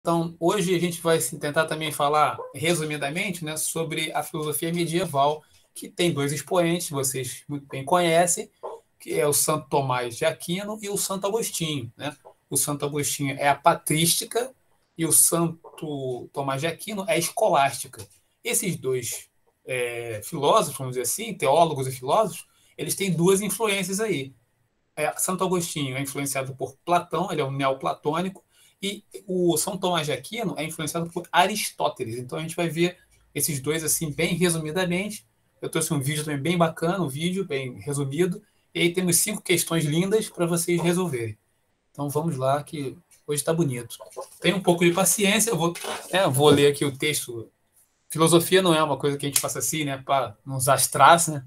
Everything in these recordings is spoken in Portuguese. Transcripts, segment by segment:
Então, hoje a gente vai tentar também falar, resumidamente, né, sobre a filosofia medieval, que tem dois expoentes, vocês muito bem conhecem, que é o Santo Tomás de Aquino e o Santo Agostinho, né? O Santo Agostinho é a patrística e o Santo Tomás de Aquino é a escolástica. Esses dois filósofos, vamos dizer assim, teólogos e filósofos, eles têm duas influências aí. Santo Agostinho é influenciado por Platão, ele é um neoplatônico, e o São Tomás de Aquino é influenciado por Aristóteles. Então a gente vai ver esses dois assim bem resumidamente. Eu trouxe um vídeo também bem bacana, um vídeo bem resumido, e aí temos 5 questões lindas para vocês resolverem. Então vamos lá, que hoje está bonito. Tenha um pouco de paciência, vou ler aqui o texto. Filosofia não é uma coisa que a gente faça assim, né, para não usar as traças, né?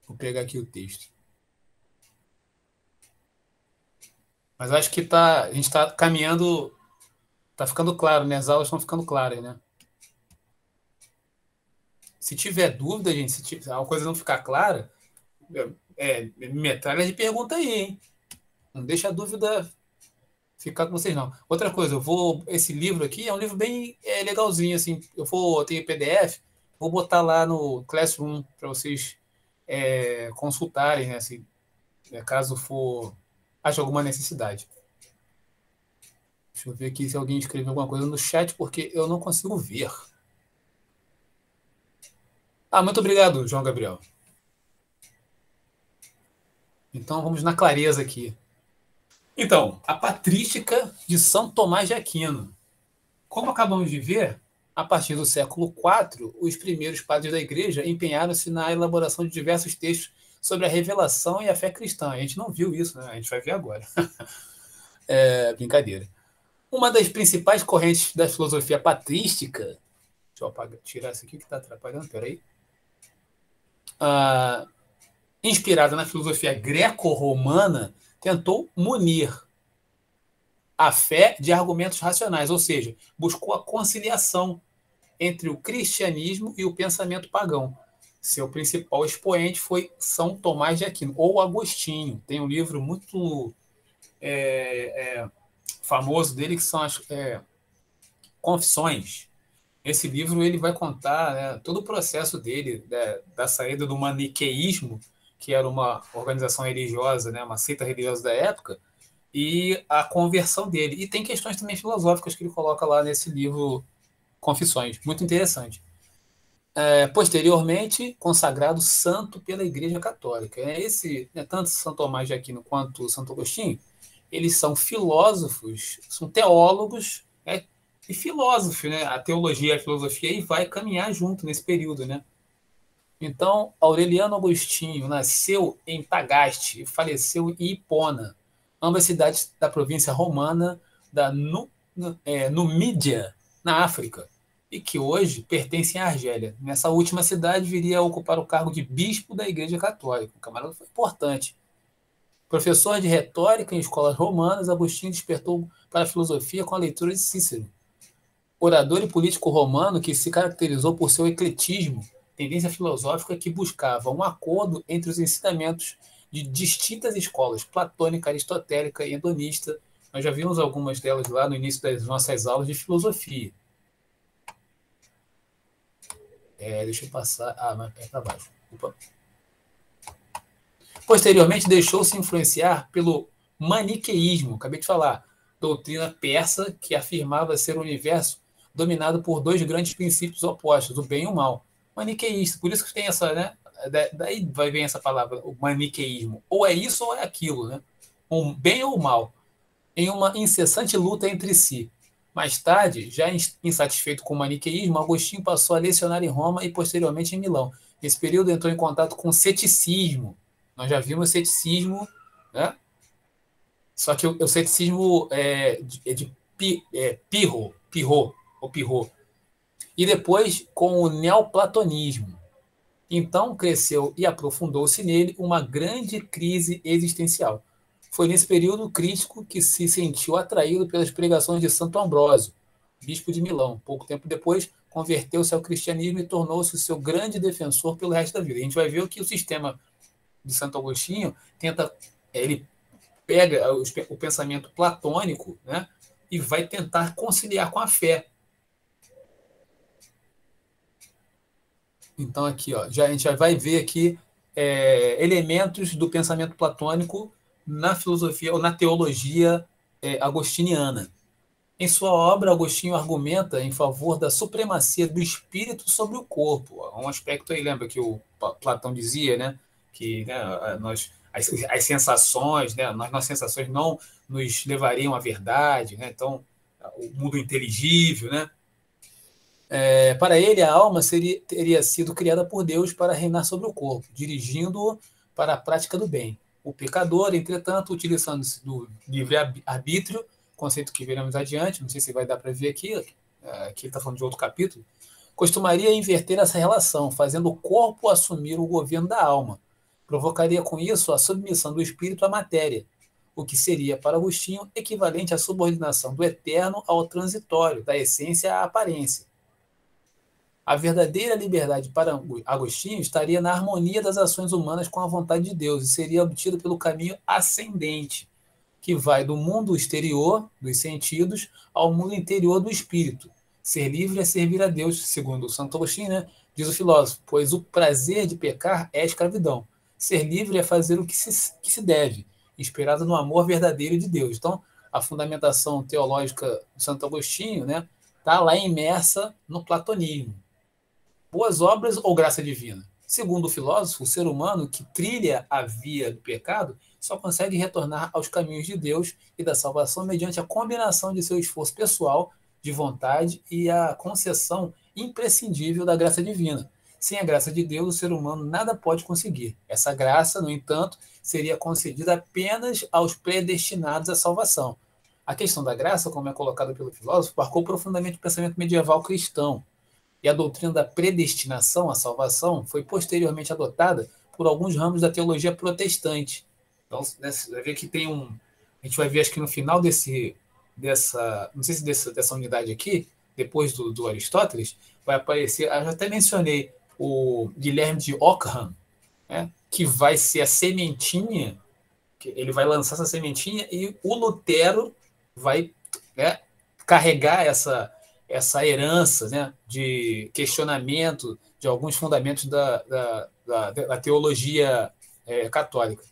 Vou pegar aqui o texto. Mas acho que a gente está caminhando, está ficando claro, né? As aulas estão ficando claras, né? Se tiver dúvida, gente, se a coisa não ficar clara, metralha de pergunta aí, hein? Não deixa a dúvida ficar com vocês, não. Outra coisa, esse livro aqui é um livro bem legalzinho, assim. Eu tenho PDF, vou botar lá no Classroom para vocês consultarem, né? Assim, caso haja alguma necessidade. Deixa eu ver aqui se alguém escreveu alguma coisa no chat, porque eu não consigo ver. Muito obrigado, João Gabriel. Então, vamos na clareza aqui. Então, a patrística de São Tomás de Aquino. Como acabamos de ver, a partir do século IV, os primeiros padres da Igreja empenharam-se na elaboração de diversos textos sobre a revelação e a fé cristã. A gente não viu isso, né? A gente vai ver agora. Brincadeira. Uma das principais correntes da filosofia patrística... Deixa eu tirar isso aqui que está atrapalhando, peraí. Inspirada na filosofia greco-romana, tentou munir a fé de argumentos racionais, ou seja, buscou a conciliação entre o cristianismo e o pensamento pagão. Seu principal expoente foi São Tomás de Aquino, ou Agostinho. Tem um livro muito famoso dele, que são as Confissões. Esse livro ele vai contar, né, todo o processo dele, da saída do maniqueísmo, que era uma organização religiosa, né, uma seita religiosa da época, e a conversão dele. E tem questões também filosóficas que ele coloca lá nesse livro Confissões. Muito interessante. Posteriormente, consagrado santo pela Igreja Católica. Tanto São Tomás de Aquino quanto Santo Agostinho, eles são filósofos, são teólogos, e filósofos, né? A teologia e a filosofia aí vai caminhar junto nesse período, né? Então, Aureliano Agostinho nasceu em Tagaste e faleceu em Hipona, ambas cidades da província romana da Numídia, na África, e que hoje pertencem à Argélia. Nessa última cidade viria a ocupar o cargo de bispo da Igreja Católica. O camarada foi importante. Professor de retórica em escolas romanas, Agostinho despertou para a filosofia com a leitura de Cícero. Orador e político romano que se caracterizou por seu ecletismo, tendência filosófica que buscava um acordo entre os ensinamentos de distintas escolas, platônica, aristotélica e hedonista. Nós já vimos algumas delas lá no início das nossas aulas de filosofia. Deixa eu passar. Mas é para baixo. Opa. Posteriormente, deixou-se influenciar pelo maniqueísmo, acabei de falar, doutrina persa que afirmava ser o universo dominado por dois grandes princípios opostos, o bem e o mal. Maniqueísta, por isso que tem essa, né? Daí vai vir essa palavra, o maniqueísmo. Ou é isso ou é aquilo, né? Um bem ou mal, em uma incessante luta entre si. Mais tarde, já insatisfeito com o maniqueísmo, Agostinho passou a lecionar em Roma e posteriormente em Milão. Nesse período entrou em contato com o ceticismo. Nós já vimos o ceticismo, né? Só que o ceticismo de Pirro. E depois com o neoplatonismo. Então cresceu e aprofundou-se nele uma grande crise existencial. Foi nesse período crítico que se sentiu atraído pelas pregações de Santo Ambrósio, bispo de Milão. Pouco tempo depois, converteu-se ao cristianismo e tornou-se o seu grande defensor pelo resto da vida. A gente vai ver que o sistema de Santo Agostinho ele pega o pensamento platônico, né, e vai tentar conciliar com a fé. Então, aqui, ó, a gente já vai ver aqui elementos do pensamento platônico na filosofia ou na teologia agostiniana. Em sua obra, Agostinho argumenta em favor da supremacia do espírito sobre o corpo. Um aspecto aí, lembra que o Platão dizia, né, que, né, as sensações, né, nossas sensações não nos levariam à verdade, né, então, o mundo inteligível, né? Para ele, a alma teria sido criada por Deus para reinar sobre o corpo, dirigindo-o para a prática do bem. O pecador, entretanto, utilizando-se do livre-arbítrio, conceito que veremos adiante, não sei se vai dar para ver aqui, aqui ele está falando de outro capítulo, costumaria inverter essa relação, fazendo o corpo assumir o governo da alma. Provocaria com isso a submissão do espírito à matéria, o que seria, para Agostinho, equivalente à subordinação do eterno ao transitório, da essência à aparência. A verdadeira liberdade para Agostinho estaria na harmonia das ações humanas com a vontade de Deus e seria obtida pelo caminho ascendente, que vai do mundo exterior, dos sentidos, ao mundo interior do espírito. Ser livre é servir a Deus, segundo Santo Agostinho, né? Diz o filósofo, pois o prazer de pecar é escravidão. Ser livre é fazer o que se deve, inspirado no amor verdadeiro de Deus. Então, a fundamentação teológica de Santo Agostinho, né, está lá imersa no platonismo. Boas obras ou graça divina? Segundo o filósofo, o ser humano que trilha a via do pecado só consegue retornar aos caminhos de Deus e da salvação mediante a combinação de seu esforço pessoal, de vontade e a concessão imprescindível da graça divina. Sem a graça de Deus, o ser humano nada pode conseguir. Essa graça, no entanto, seria concedida apenas aos predestinados à salvação. A questão da graça, como é colocada pelo filósofo, marcou profundamente o pensamento medieval cristão. E a doutrina da predestinação à salvação foi posteriormente adotada por alguns ramos da teologia protestante. Então, você vai ver que tem um... A gente vai ver, acho que no final dessa unidade aqui, depois do Aristóteles, vai aparecer... Eu já até mencionei o Guilherme de Ockham, né, que vai ser a sementinha, que ele vai lançar essa sementinha e o Lutero vai, né, carregar essa herança, né, de questionamento de alguns fundamentos da teologia católica.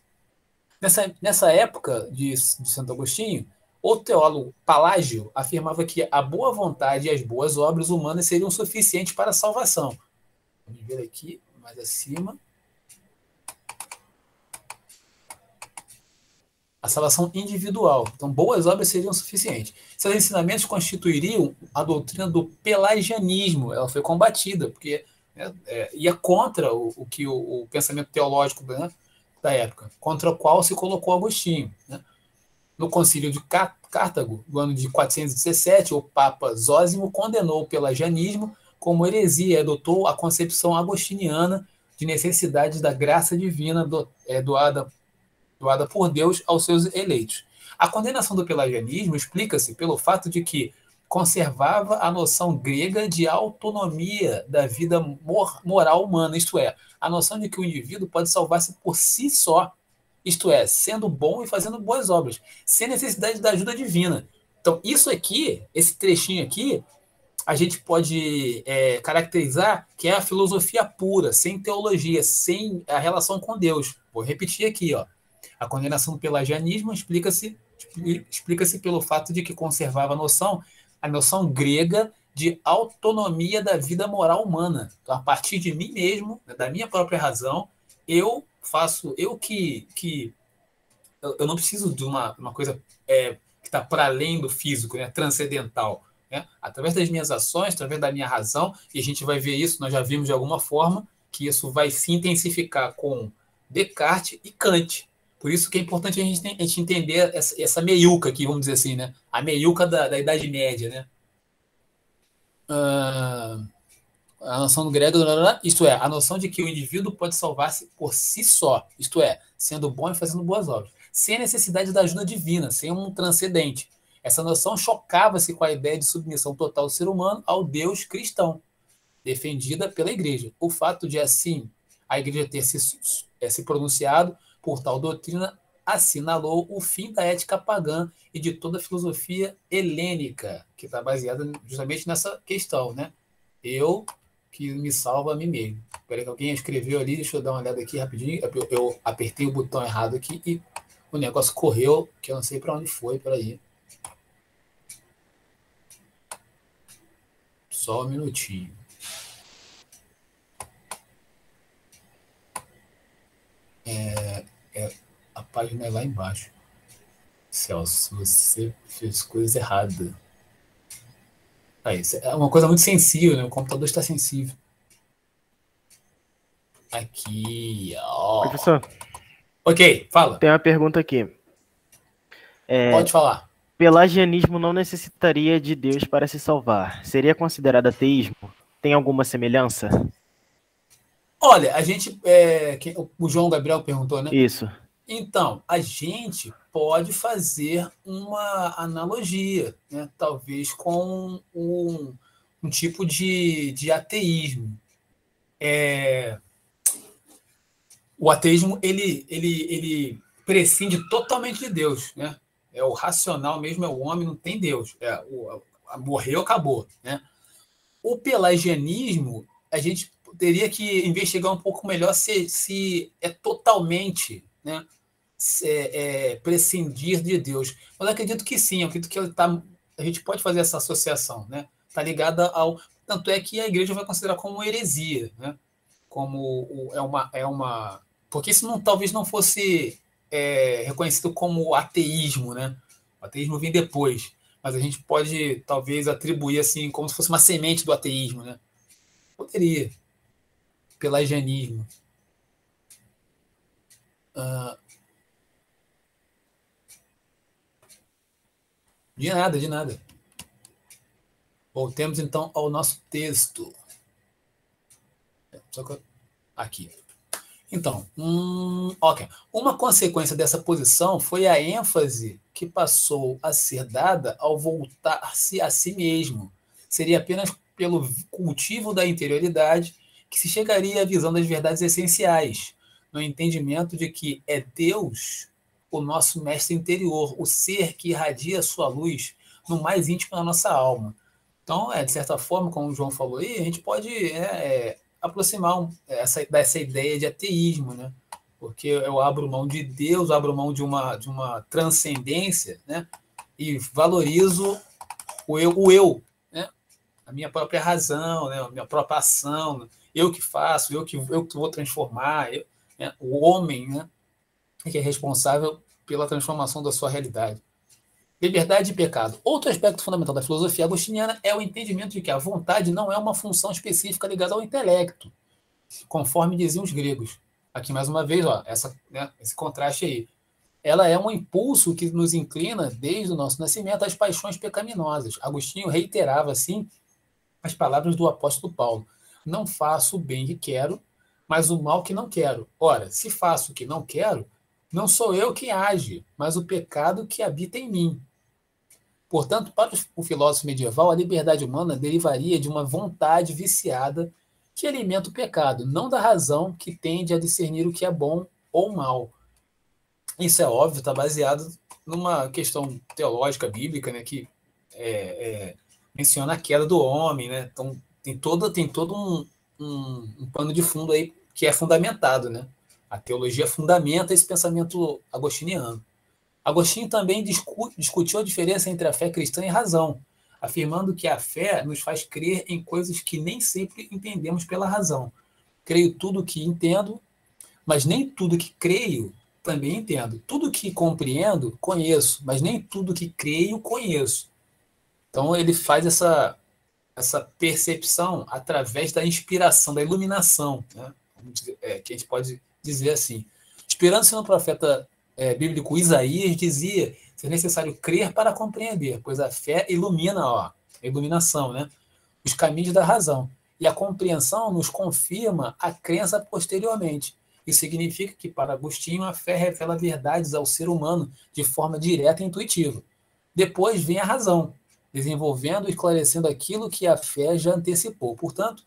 Nessa época de Santo Agostinho, o teólogo Palágio afirmava que a boa vontade e as boas obras humanas seriam suficientes para a salvação. Vamos ver aqui, mais acima. A salvação individual. Então, boas obras seriam suficientes. Seus ensinamentos constituiriam a doutrina do pelagianismo. Ela foi combatida, porque ia contra o pensamento teológico, né, da época, contra o qual se colocou Agostinho. Né? No concílio de Cartago, no ano de 417, o Papa Zósimo condenou o pelagianismo como heresia e adotou a concepção agostiniana de necessidade da graça divina doada por Deus aos seus eleitos. A condenação do pelagianismo explica-se pelo fato de que conservava a noção grega de autonomia da vida moral humana, isto é, a noção de que o indivíduo pode salvar-se por si só, isto é, sendo bom e fazendo boas obras, sem necessidade da ajuda divina. Então, isso aqui, esse trechinho aqui, a gente pode caracterizar que é a filosofia pura, sem teologia, sem a relação com Deus. Vou repetir aqui, ó. A condenação do pelagianismo explica-se pelo fato de que conservava a noção grega de autonomia da vida moral humana. Então, a partir de mim mesmo, da minha própria razão, eu não preciso de uma coisa que está para além do físico, né, transcendental. Né? Através das minhas ações, através da minha razão, e a gente vai ver isso, nós já vimos de alguma forma, que isso vai se intensificar com Descartes e Kant. Por isso que é importante a gente entender essa meiuca aqui, vamos dizer assim, né? A meiuca da Idade Média, né? A noção do grego, isto é, a noção de que o indivíduo pode salvar-se por si só, isto é, sendo bom e fazendo boas obras, sem a necessidade da ajuda divina, sem um transcendente. Essa noção chocava-se com a ideia de submissão total do ser humano ao Deus cristão, defendida pela Igreja. O fato de, assim, a Igreja ter se pronunciado por tal doutrina assinalou o fim da ética pagã e de toda a filosofia helênica, que está baseada justamente nessa questão, né? Eu que me salvo a mim mesmo. Espera que alguém escreveu ali, deixa eu dar uma olhada aqui rapidinho. Eu apertei o botão errado aqui e o negócio correu, que eu não sei para onde foi, peraí. Só um minutinho. A página é lá embaixo. Celso, você fez coisa errada. Isso é uma coisa muito sensível, né? O computador está sensível. Aqui, ó. Professor, Ok, fala. tem uma pergunta aqui. Pode falar. Pelagianismo não necessitaria de Deus para se salvar. Seria considerado ateísmo? Tem alguma semelhança? Olha, a gente. O João Gabriel perguntou, né? Isso. Então, a gente pode fazer uma analogia, né? Talvez com um tipo de ateísmo. O ateísmo ele prescinde totalmente de Deus, né? É o racional mesmo, é o homem, não tem Deus. Morreu, acabou, né? O pelagianismo, a gente teria que investigar um pouco melhor se é totalmente, né, prescindir de Deus. Mas acredito que sim, acredito que a gente pode fazer essa associação, né? Está ligada ao. Tanto é que a igreja vai considerar como heresia, né? Como é uma. Porque isso talvez não fosse reconhecido como ateísmo, né? O ateísmo vem depois. Mas a gente pode, talvez, atribuir assim, como se fosse uma semente do ateísmo, né? Poderia. Pelagianismo. Ah, de nada, de nada. Voltemos então ao nosso texto. Aqui. Então, ok. Uma consequência dessa posição foi a ênfase que passou a ser dada ao voltar-se a si mesmo. Seria apenas pelo cultivo da interioridade que se chegaria à visão das verdades essenciais, no entendimento de que é Deus o nosso mestre interior, o ser que irradia sua luz no mais íntimo da nossa alma. Então, de certa forma, como o João falou aí, a gente pode aproximar dessa ideia de ateísmo, né? Porque eu abro mão de Deus, abro mão de uma transcendência, né? E valorizo o eu, né? A minha própria razão, né? A minha própria ação, eu que faço, eu que vou transformar, né? O homem, né? Que é responsável pela transformação da sua realidade. Liberdade e pecado. Outro aspecto fundamental da filosofia agostiniana é o entendimento de que a vontade não é uma função específica ligada ao intelecto, conforme diziam os gregos. Aqui, mais uma vez, ó, esse contraste aí. Ela é um impulso que nos inclina, desde o nosso nascimento, às paixões pecaminosas. Agostinho reiterava, assim, as palavras do apóstolo Paulo. Não faço o bem que quero, mas o mal que não quero. Ora, se faço o que não quero, não sou eu quem age, mas o pecado que habita em mim. Portanto, para o filósofo medieval, a liberdade humana derivaria de uma vontade viciada que alimenta o pecado, não da razão que tende a discernir o que é bom ou mal. Isso é óbvio, está baseado numa questão teológica bíblica, né, que menciona a queda do homem, né? Então tem todo um pano de fundo aí que é fundamentado, né? A teologia fundamenta esse pensamento agostiniano. Agostinho também discutiu a diferença entre a fé cristã e a razão, afirmando que a fé nos faz crer em coisas que nem sempre entendemos pela razão. Creio tudo o que entendo, mas nem tudo que creio também entendo. Tudo que compreendo, conheço, mas nem tudo que creio, conheço. Então ele faz essa percepção através da inspiração, da iluminação, né? Que a gente pode dizer assim. Inspirando-se no profeta bíblico Isaías, dizia ser necessário crer para compreender, pois a fé ilumina, a iluminação, né? Os caminhos da razão. E a compreensão nos confirma a crença posteriormente. Isso significa que, para Agostinho, a fé revela verdades ao ser humano de forma direta e intuitiva. Depois vem a razão, desenvolvendo e esclarecendo aquilo que a fé já antecipou. Portanto,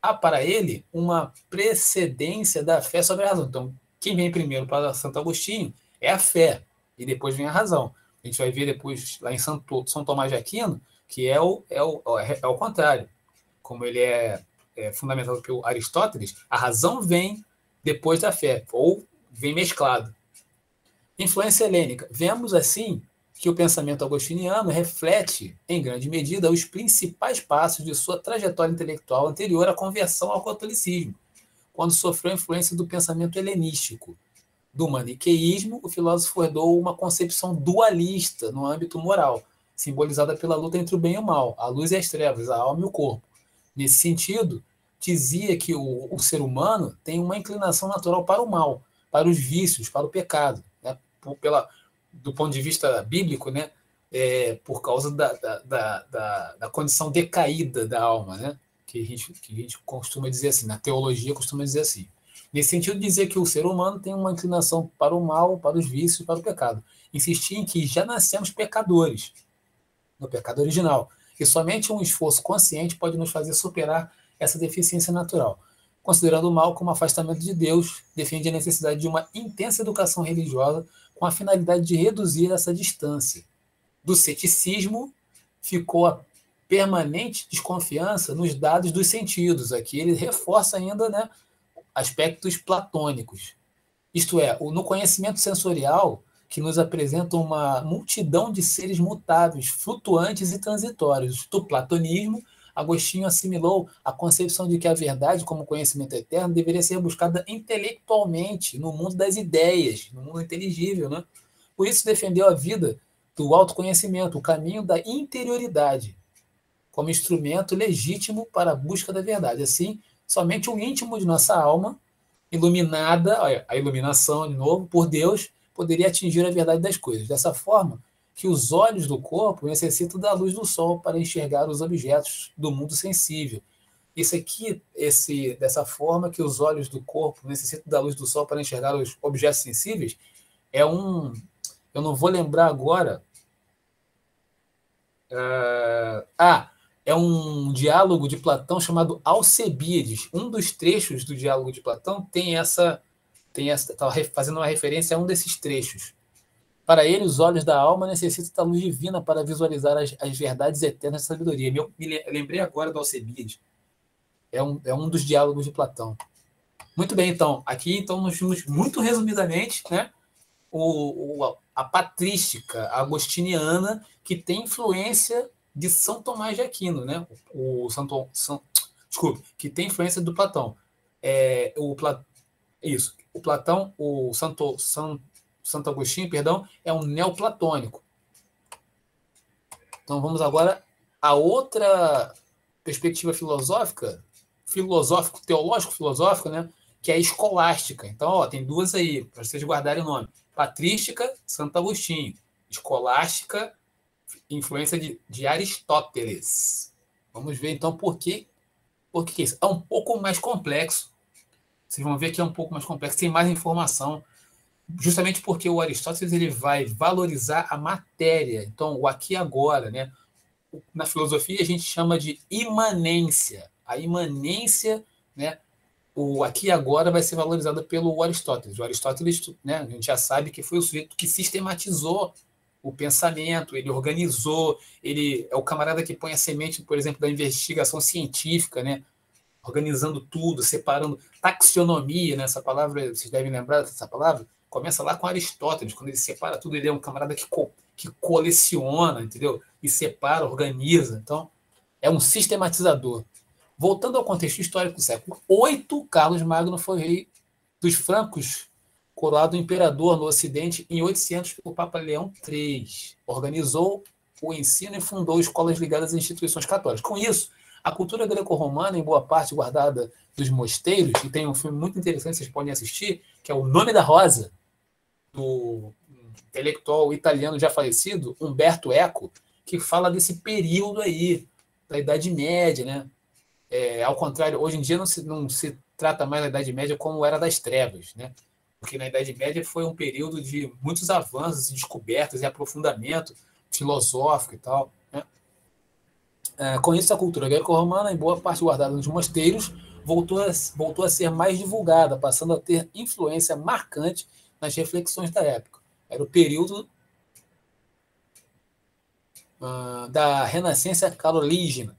há para ele uma precedência da fé sobre a razão. Então, quem vem primeiro para Santo Agostinho é a fé, e depois vem a razão. A gente vai ver depois, lá em São Tomás de Aquino, que é o contrário. Como ele é fundamentado pelo Aristóteles, a razão vem depois da fé, ou vem mesclado. Influência helênica. Vemos, assim, que o pensamento agostiniano reflete, em grande medida, os principais passos de sua trajetória intelectual anterior à conversão ao catolicismo, quando sofreu a influência do pensamento helenístico. Do maniqueísmo, o filósofo herdou uma concepção dualista no âmbito moral, simbolizada pela luta entre o bem e o mal, a luz e as trevas, a alma e o corpo. Nesse sentido, dizia que o ser humano tem uma inclinação natural para o mal, para os vícios, para o pecado, né? Do ponto de vista bíblico, né? Por causa da condição decaída da alma, né? Que a gente costuma dizer assim, na teologia costuma dizer assim. Nesse sentido, dizer que o ser humano tem uma inclinação para o mal, para os vícios, para o pecado. Insistir em que já nascemos pecadores, no pecado original, e somente um esforço consciente pode nos fazer superar essa deficiência natural. Considerando o mal como afastamento de Deus, defende a necessidade de uma intensa educação religiosa com a finalidade de reduzir essa distância. Do ceticismo ficou a permanente desconfiança nos dados dos sentidos. Aqui ele reforça ainda, né, aspectos platônicos. Isto é, no conhecimento sensorial, que nos apresenta uma multidão de seres mutáveis, flutuantes e transitórios. Do platonismo, Agostinho assimilou a concepção de que a verdade, como conhecimento eterno, deveria ser buscada intelectualmente, no mundo das ideias, no mundo inteligível, né? Por isso defendeu a vida do autoconhecimento, o caminho da interioridade, como instrumento legítimo para a busca da verdade. Assim, somente o íntimo de nossa alma, iluminada, olha, a iluminação, de novo, por Deus, poderia atingir a verdade das coisas. Dessa forma, que os olhos do corpo necessitam da luz do sol para enxergar os objetos do mundo sensível. Isso aqui, dessa forma que os olhos do corpo necessitam da luz do sol para enxergar os objetos sensíveis, eu não vou lembrar agora. É um diálogo de Platão chamado Alcebíades. Um dos trechos do diálogo de Platão estava fazendo uma referência a um desses trechos. Para ele, os olhos da alma necessitam da luz divina para visualizar as verdades eternas da sabedoria. Eu lembrei agora do Alcebíades. É um dos diálogos de Platão. Muito bem, então. Aqui, então, nós vimos muito resumidamente, né, a patrística agostiniana, que tem influência de São Tomás de Aquino, né? Que tem influência do Platão. O Platão, o Santo Agostinho, perdão, é um neoplatônico. Então vamos agora a outra perspectiva teológico-filosófica, né? Que é a escolástica. Então, tem duas aí, para vocês guardarem o nome. Patrística, Santo Agostinho. Escolástica, influência de Aristóteles. Vamos ver, então, por que isso. É um pouco mais complexo. Vocês vão ver que é um pouco mais complexo, tem mais informação, justamente porque o Aristóteles ele vai valorizar a matéria. Então, o aqui e agora, né? Na filosofia, a gente chama de imanência. A imanência, né? O aqui e agora vai ser valorizado pelo Aristóteles. O Aristóteles, né, a gente já sabe que foi o sujeito que sistematizou o pensamento, ele organizou, ele é o camarada que põe a semente, por exemplo, da investigação científica, né, organizando tudo, separando taxonomia, né, essa palavra, vocês devem lembrar dessa palavra, começa lá com Aristóteles, quando ele separa tudo, ele é um camarada que coleciona, entendeu? E separa, organiza. Então, é um sistematizador. Voltando ao contexto histórico do século VIII, Carlos Magno foi rei dos francos, coroado imperador no Ocidente em 800 pelo Papa Leão III. Organizou o ensino e fundou escolas ligadas às instituições católicas. Com isso, a cultura greco-romana, em boa parte guardada dos mosteiros, e tem um filme muito interessante, vocês podem assistir, que é O Nome da Rosa, do intelectual italiano já falecido, Umberto Eco, que fala desse período aí, da Idade Média, né? Ao contrário, hoje em dia não se trata mais da Idade Média como era das trevas, né? Porque na Idade Média foi um período de muitos avanços e descobertas e aprofundamento filosófico e tal, né? Com isso, a cultura greco-romana, em boa parte guardada nos mosteiros, voltou a ser mais divulgada, passando a ter influência marcante nas reflexões da época. Era o período da Renascença Carolígia.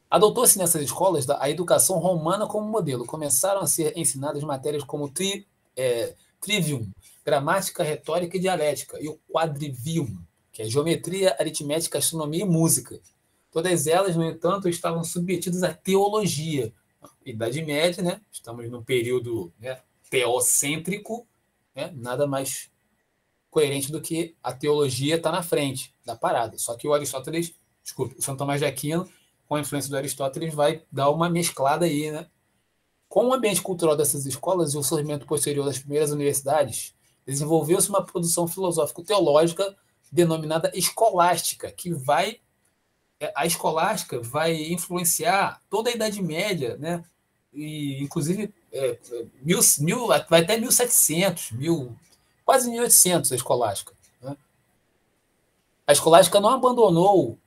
Adotou-se nessas escolas a educação romana como modelo. Começaram a ser ensinadas matérias como trivium, gramática, retórica e dialética, e o quadrivium, que é geometria, aritmética, astronomia e música. Todas elas, no entanto, estavam submetidas à teologia. Idade Média, né? Estamos num período, né, teocêntrico, né? Nada mais coerente do que a teologia está na frente da parada. Só que o Aristóteles, desculpe, o São Tomás de Aquino, com a influência do Aristóteles, vai dar uma mesclada aí, né? Com o ambiente cultural dessas escolas e o surgimento posterior das primeiras universidades, desenvolveu-se uma produção filosófico-teológica denominada escolástica, que vai a escolástica vai influenciar toda a Idade Média, né? E inclusive vai até 1700, quase 1800 a escolástica. Né? A escolástica não abandonou,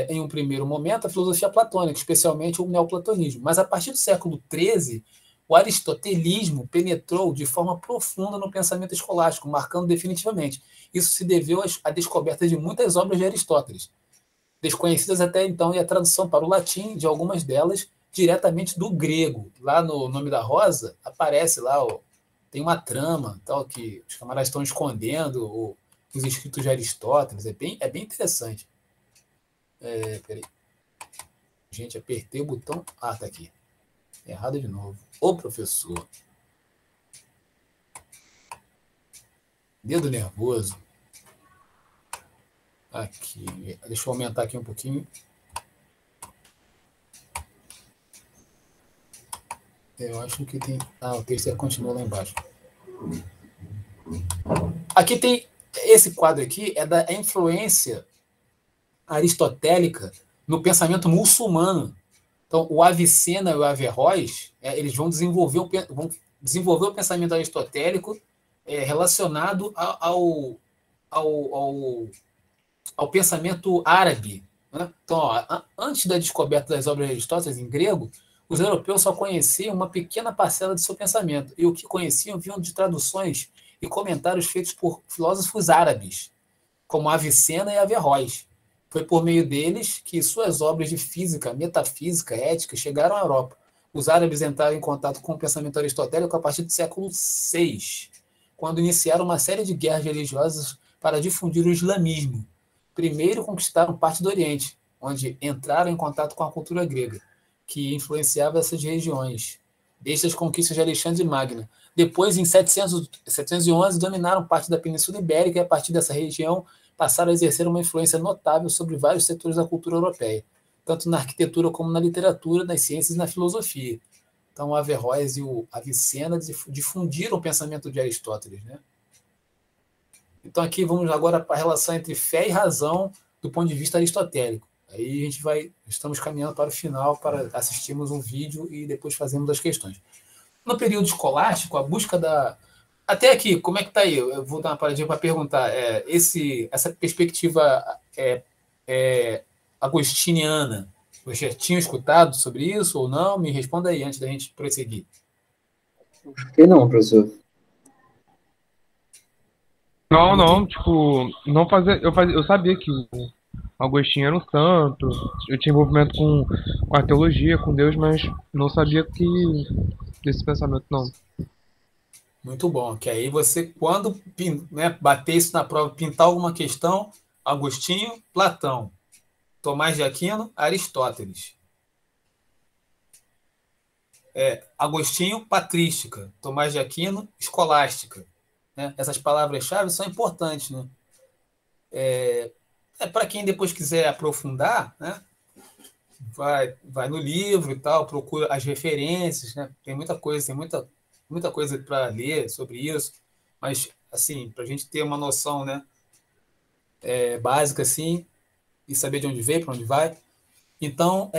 em um primeiro momento, a filosofia platônica, especialmente o neoplatonismo, mas a partir do século XIII, o aristotelismo penetrou de forma profunda no pensamento escolástico, marcando definitivamente. Isso se deveu à descoberta de muitas obras de Aristóteles, desconhecidas até então, e a tradução para o latim de algumas delas diretamente do grego. Lá no Nome da Rosa, aparece lá, tem uma trama tal, que os camaradas estão escondendo os escritos de Aristóteles. É bem interessante. Peraí. Gente, apertei o botão. Ah, tá aqui. Errado de novo. Ô, professor. Dedo nervoso. Aqui. Deixa eu aumentar aqui um pouquinho. Eu acho que tem... o texto continua lá embaixo. Aqui tem... Esse quadro aqui é da influência aristotélica no pensamento muçulmano. Então, o Avicena e o Averroes, eles vão desenvolver o pensamento aristotélico relacionado ao pensamento árabe. Né? Então, antes da descoberta das obras de Aristóteles em grego, os europeus só conheciam uma pequena parcela de seu pensamento, e o que conheciam vinham de traduções e comentários feitos por filósofos árabes, como Avicena e Averroes. Foi por meio deles que suas obras de física, metafísica, ética chegaram à Europa. Os árabes entraram em contato com o pensamento aristotélico a partir do século VI, quando iniciaram uma série de guerras religiosas para difundir o islamismo. Primeiro conquistaram parte do Oriente, onde entraram em contato com a cultura grega, que influenciava essas regiões, desde as conquistas de Alexandre Magno. Depois, em 711, dominaram parte da Península Ibérica e, a partir dessa região, passaram a exercer uma influência notável sobre vários setores da cultura europeia, tanto na arquitetura como na literatura, nas ciências e na filosofia. Então, o Averroes e o Avicena difundiram o pensamento de Aristóteles. Né? Então, aqui vamos agora para a relação entre fé e razão do ponto de vista aristotélico. Aí a gente estamos caminhando para o final para assistirmos um vídeo e depois fazermos as questões. No período escolástico, a busca da... Até aqui, como é que está aí? Eu vou dar uma paradinha para perguntar. Essa perspectiva agostiniana, você já tinha escutado sobre isso ou não? Me responda aí antes da gente prosseguir. Não, professor. Não, tipo, não fazer. Eu sabia que o Agostinho era um santo, eu tinha envolvimento com a teologia, com Deus, mas não sabia desse pensamento, não. Muito bom, que aí você, quando bater isso na prova, pintar alguma questão, Agostinho, Platão, Tomás de Aquino, Aristóteles. Agostinho, patrística, Tomás de Aquino, escolástica. Né? Essas palavras-chave são importantes. Né? Para quem depois quiser aprofundar, né? vai no livro e tal, procura as referências, né? Tem muita coisa para ler sobre isso, mas assim, para a gente ter uma noção, né, básica assim, e saber de onde veio, para onde vai. Então,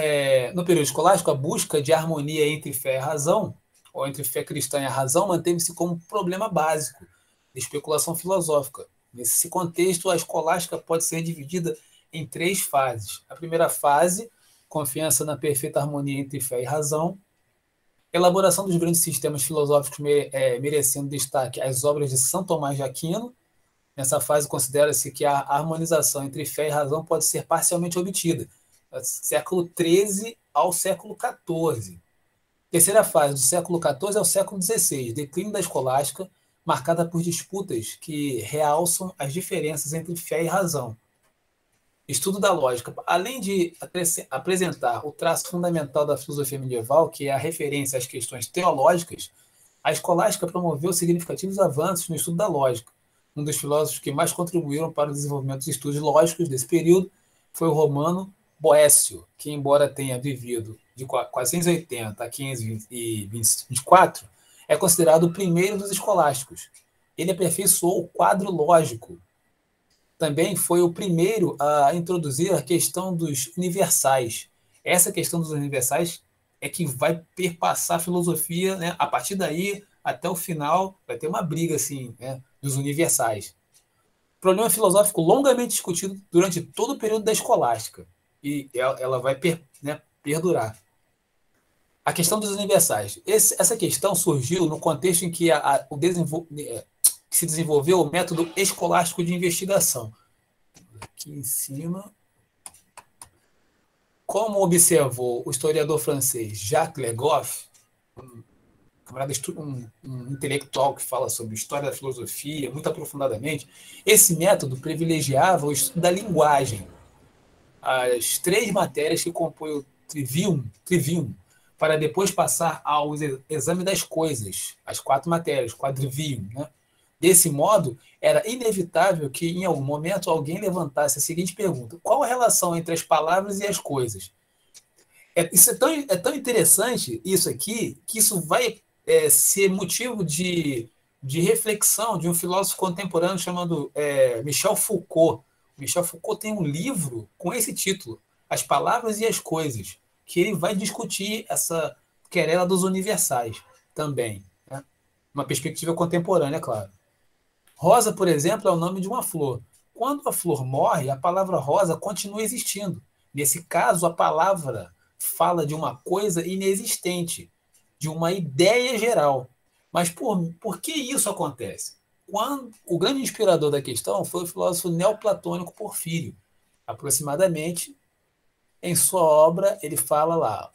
no período escolástico, a busca de harmonia entre fé e razão, ou entre fé cristã e a razão, manteve-se como problema básico de especulação filosófica. Nesse contexto, a escolástica pode ser dividida em 3 fases. A primeira fase, confiança na perfeita harmonia entre fé e razão. Elaboração dos grandes sistemas filosóficos merecendo destaque as obras de São Tomás de Aquino Nessa fase, considera-se que a harmonização entre fé e razão pode ser parcialmente obtida, do século XIII ao século XIV. Terceira fase, do século XIV ao século XVI, declínio da escolástica, marcada por disputas que realçam as diferenças entre fé e razão. Estudo da lógica. Além de apresentar o traço fundamental da filosofia medieval, que é a referência às questões teológicas, a escolástica promoveu significativos avanços no estudo da lógica. Um dos filósofos que mais contribuíram para o desenvolvimento dos estudos lógicos desse período foi o romano Boécio, que, embora tenha vivido de 480 a 524, é considerado o primeiro dos escolásticos. Ele aperfeiçoou o quadro lógico. Também foi o primeiro a introduzir a questão dos universais. Essa questão dos universais é que vai perpassar a filosofia, né? A partir daí, até o final, vai ter uma briga assim, né? Dos universais. Problema filosófico longamente discutido durante todo o período da escolástica. E ela vai perdurar. A questão dos universais. Essa questão surgiu no contexto em que se desenvolveu o método escolástico de investigação. Aqui em cima. Como observou o historiador francês Jacques Le Goff, um intelectual que fala sobre história da filosofia muito aprofundadamente, esse método privilegiava o estudo da linguagem. As 3 matérias que compõem o trivium, para depois passar ao exame das coisas, as 4 matérias, quadrivium, né? Desse modo, era inevitável que, em algum momento, alguém levantasse a seguinte pergunta: qual a relação entre as palavras e as coisas? Isso é tão interessante, isso aqui, que isso vai ser motivo de reflexão de um filósofo contemporâneo chamado Michel Foucault. Michel Foucault tem um livro com esse título, As Palavras e as Coisas, que ele vai discutir essa querela dos universais também, né? Uma perspectiva contemporânea, é claro. Rosa, por exemplo, é o nome de uma flor. Quando a flor morre, a palavra rosa continua existindo. Nesse caso, a palavra fala de uma coisa inexistente, de uma ideia geral. Mas por que isso acontece? O grande inspirador da questão foi o filósofo neoplatônico Porfírio. Aproximadamente, em sua obra, ele fala lá: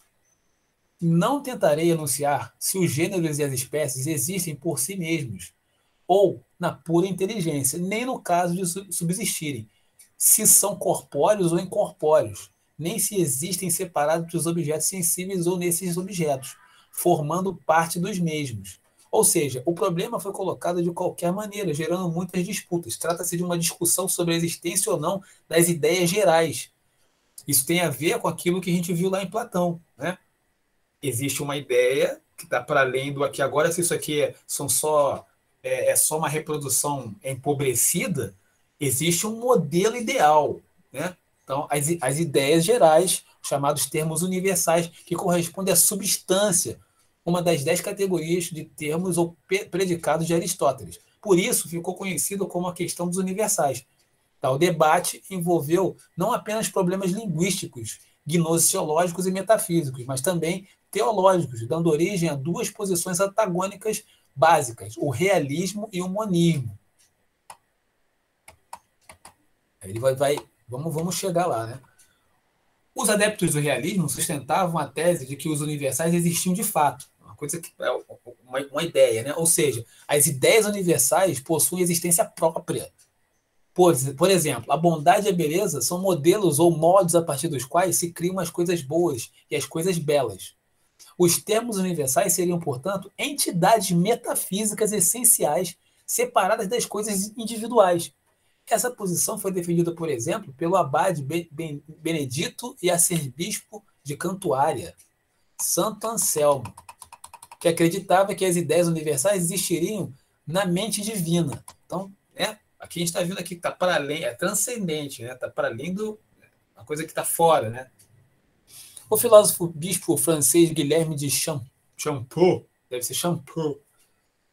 não tentarei enunciar se os gêneros e as espécies existem por si mesmos, ou na pura inteligência, nem no caso de subsistirem, se são corpóreos ou incorpóreos, nem se existem separados dos objetos sensíveis ou nesses objetos, formando parte dos mesmos. Ou seja, o problema foi colocado de qualquer maneira, gerando muitas disputas. Trata-se de uma discussão sobre a existência ou não das ideias gerais. Isso tem a ver com aquilo que a gente viu lá em Platão, né? Existe uma ideia que está para além do aqui agora. Se isso aqui é só uma reprodução empobrecida, existe um modelo ideal, né? Então, as ideias gerais, chamados termos universais, que correspondem à substância, uma das 10 categorias de termos ou predicados de Aristóteles. Por isso, ficou conhecido como a questão dos universais. O debate envolveu não apenas problemas linguísticos, gnosiológicos e metafísicos, mas também teológicos, dando origem a 2 posições antagônicas básicas, o realismo e o monismo. Ele vamos chegar lá, né? Os adeptos do realismo sustentavam a tese de que os universais existiam de fato, uma coisa que é uma ideia, né? Ou seja, as ideias universais possuem existência própria. Por exemplo, a bondade e a beleza são modelos ou modos a partir dos quais se criam as coisas boas e as coisas belas. Os termos universais seriam, portanto, entidades metafísicas essenciais separadas das coisas individuais. Essa posição foi defendida, por exemplo, pelo abade Benedito e arcebispo de Cantuária, Santo Anselmo, que acreditava que as ideias universais existiriam na mente divina. Então, aqui a gente está vendo aqui que está para além, é transcendente, né? Está para além uma coisa que está fora, né? O filósofo bispo francês Guilherme de Champeaux, deve ser Champeaux,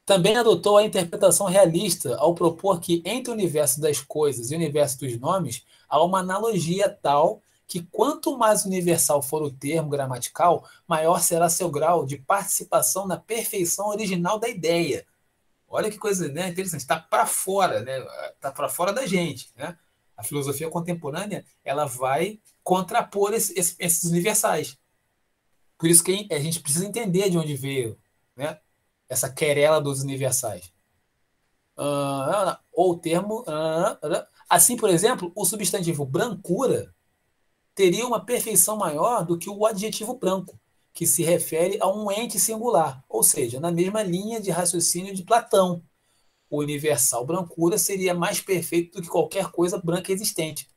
também adotou a interpretação realista ao propor que entre o universo das coisas e o universo dos nomes há uma analogia tal que quanto mais universal for o termo gramatical, maior será seu grau de participação na perfeição original da ideia. Olha que coisa, né, interessante. Está para fora, né? Está para fora da gente, né? A filosofia contemporânea ela vai contrapor esses universais. Por isso que a gente precisa entender de onde veio, né, essa querela dos universais. Ou o termo... assim, por exemplo, o substantivo brancura teria uma perfeição maior do que o adjetivo branco, que se refere a um ente singular, ou seja, na mesma linha de raciocínio de Platão. O universal brancura seria mais perfeito do que qualquer coisa branca existente.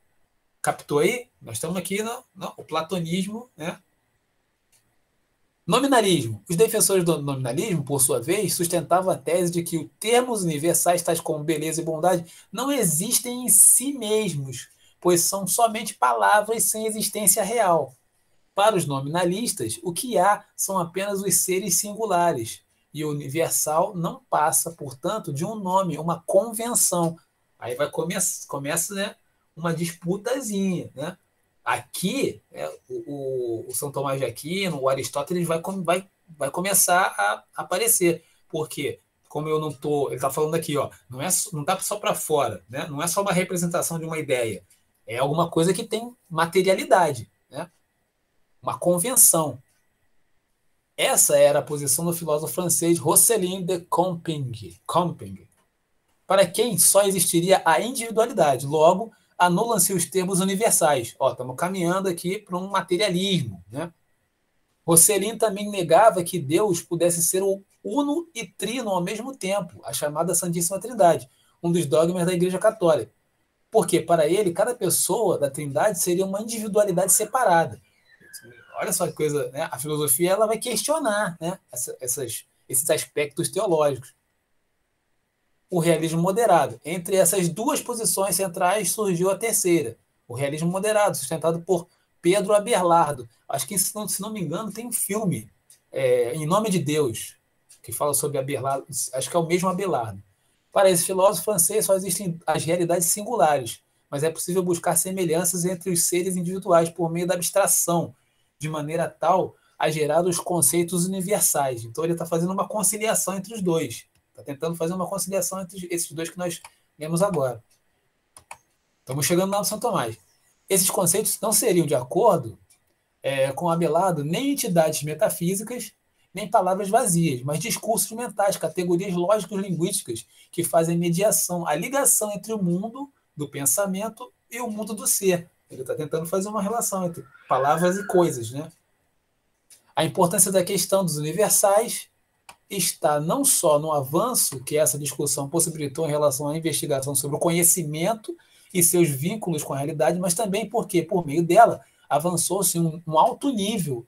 Captou aí? Nós estamos aqui no platonismo, né? Nominalismo. Os defensores do nominalismo, por sua vez, sustentavam a tese de que os termos universais, tais como beleza e bondade, não existem em si mesmos, pois são somente palavras sem existência real. Para os nominalistas, o que há são apenas os seres singulares, e o universal não passa, portanto, de um nome, uma convenção. Aí começa, né, uma disputazinha, né? Aqui, o São Tomás de Aquino, o Aristóteles vai começar a aparecer. Por quê? Como eu não estou... Ele está falando aqui, ó, não está só para fora, né? Não é só uma representação de uma ideia. É alguma coisa que tem materialidade, né? Uma convenção. Essa era a posição do filósofo francês Rosselin de Compiègne, para quem só existiria a individualidade. Logo, anulam-se os termos universais. Estamos caminhando aqui para um materialismo, né? Rosselin também negava que Deus pudesse ser o uno e trino ao mesmo tempo, a chamada Santíssima Trindade, um dos dogmas da Igreja Católica. Porque, para ele, cada pessoa da Trindade seria uma individualidade separada. Olha só que coisa, né? A filosofia ela vai questionar, né, esses aspectos teológicos. O realismo moderado. Entre essas duas posições centrais surgiu a terceira, o realismo moderado, sustentado por Pedro Abelardo. Acho que, se não me engano, tem um filme, Em Nome de Deus, que fala sobre Abelardo. Acho que é o mesmo Abelardo. Para esse filósofo francês, só existem as realidades singulares, mas é possível buscar semelhanças entre os seres individuais por meio da abstração, de maneira tal a gerar os conceitos universais. Então, ele está fazendo uma conciliação entre os dois. Está tentando fazer uma conciliação entre esses dois que nós vemos agora. Estamos chegando lá no São Tomás. Esses conceitos não seriam de acordo com Abelardo nem entidades metafísicas, nem palavras vazias, mas discursos mentais, categorias lógicos-linguísticas que fazem mediação, a ligação entre o mundo do pensamento e o mundo do ser. Ele está tentando fazer uma relação entre palavras e coisas, né? A importância da questão dos universais está não só no avanço que essa discussão possibilitou em relação à investigação sobre o conhecimento e seus vínculos com a realidade, mas também porque, por meio dela, alcançou-se um alto nível,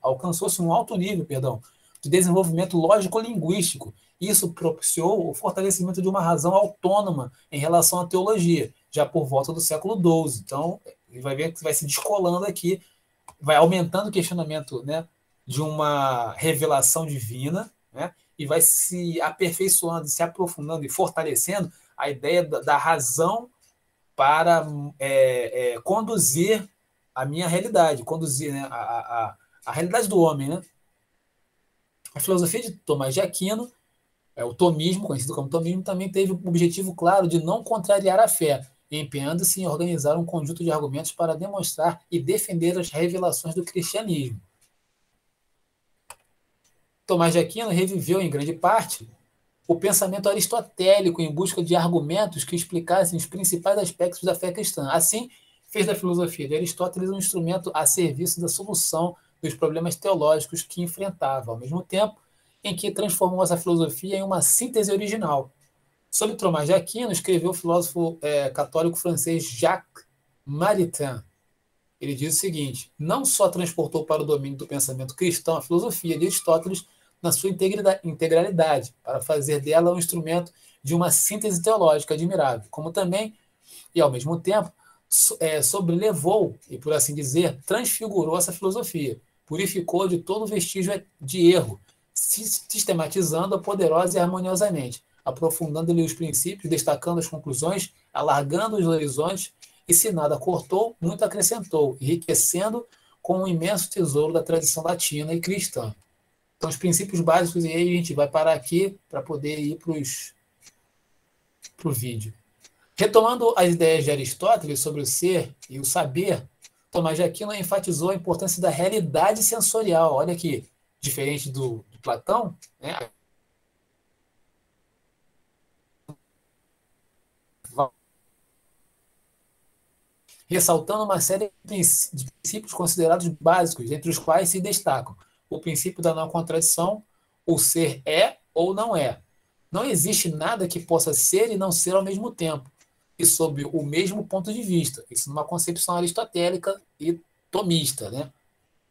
de desenvolvimento lógico-linguístico. Isso propiciou o fortalecimento de uma razão autônoma em relação à teologia, já por volta do século XII. Então, ele vai ver que vai se descolando aqui, vai aumentando o questionamento, né, de uma revelação divina, né, e vai se aperfeiçoando, se aprofundando e fortalecendo a ideia da razão para conduzir a minha realidade, conduzir, né, a realidade do homem, né? A filosofia de Tomás de Aquino, o tomismo, conhecido como tomismo, também teve o objetivo claro de não contrariar a fé, empenhando-se em organizar um conjunto de argumentos para demonstrar e defender as revelações do cristianismo. Tomás de Aquino reviveu, em grande parte, o pensamento aristotélico em busca de argumentos que explicassem os principais aspectos da fé cristã. Assim, fez da filosofia de Aristóteles um instrumento a serviço da solução dos problemas teológicos que enfrentava, ao mesmo tempo em que transformou essa filosofia em uma síntese original. Sobre Tomás de Aquino, escreveu o filósofo católico francês Jacques Maritain. Ele diz o seguinte: não só transportou para o domínio do pensamento cristão a filosofia de Aristóteles na sua integralidade, para fazer dela um instrumento de uma síntese teológica admirável, como também, e ao mesmo tempo, sobrelevou, e por assim dizer, transfigurou essa filosofia, purificou de todo vestígio de erro, sistematizando-a poderosa e harmoniosamente, aprofundando-lhe os princípios, destacando as conclusões, alargando os horizontes, e se nada cortou, muito acrescentou, enriquecendo com um imenso tesouro da tradição latina e cristã. Então, os princípios básicos, e aí a gente vai parar aqui para poder ir para para o vídeo. Retomando as ideias de Aristóteles sobre o ser e o saber, Tomás de Aquino enfatizou a importância da realidade sensorial. Olha aqui, diferente do Platão, né? Ressaltando uma série de princípios considerados básicos, entre os quais se destacam o princípio da não contradição, o ser é ou não é. Não existe nada que possa ser e não ser ao mesmo tempo, e sob o mesmo ponto de vista. Isso numa concepção aristotélica e tomista, né?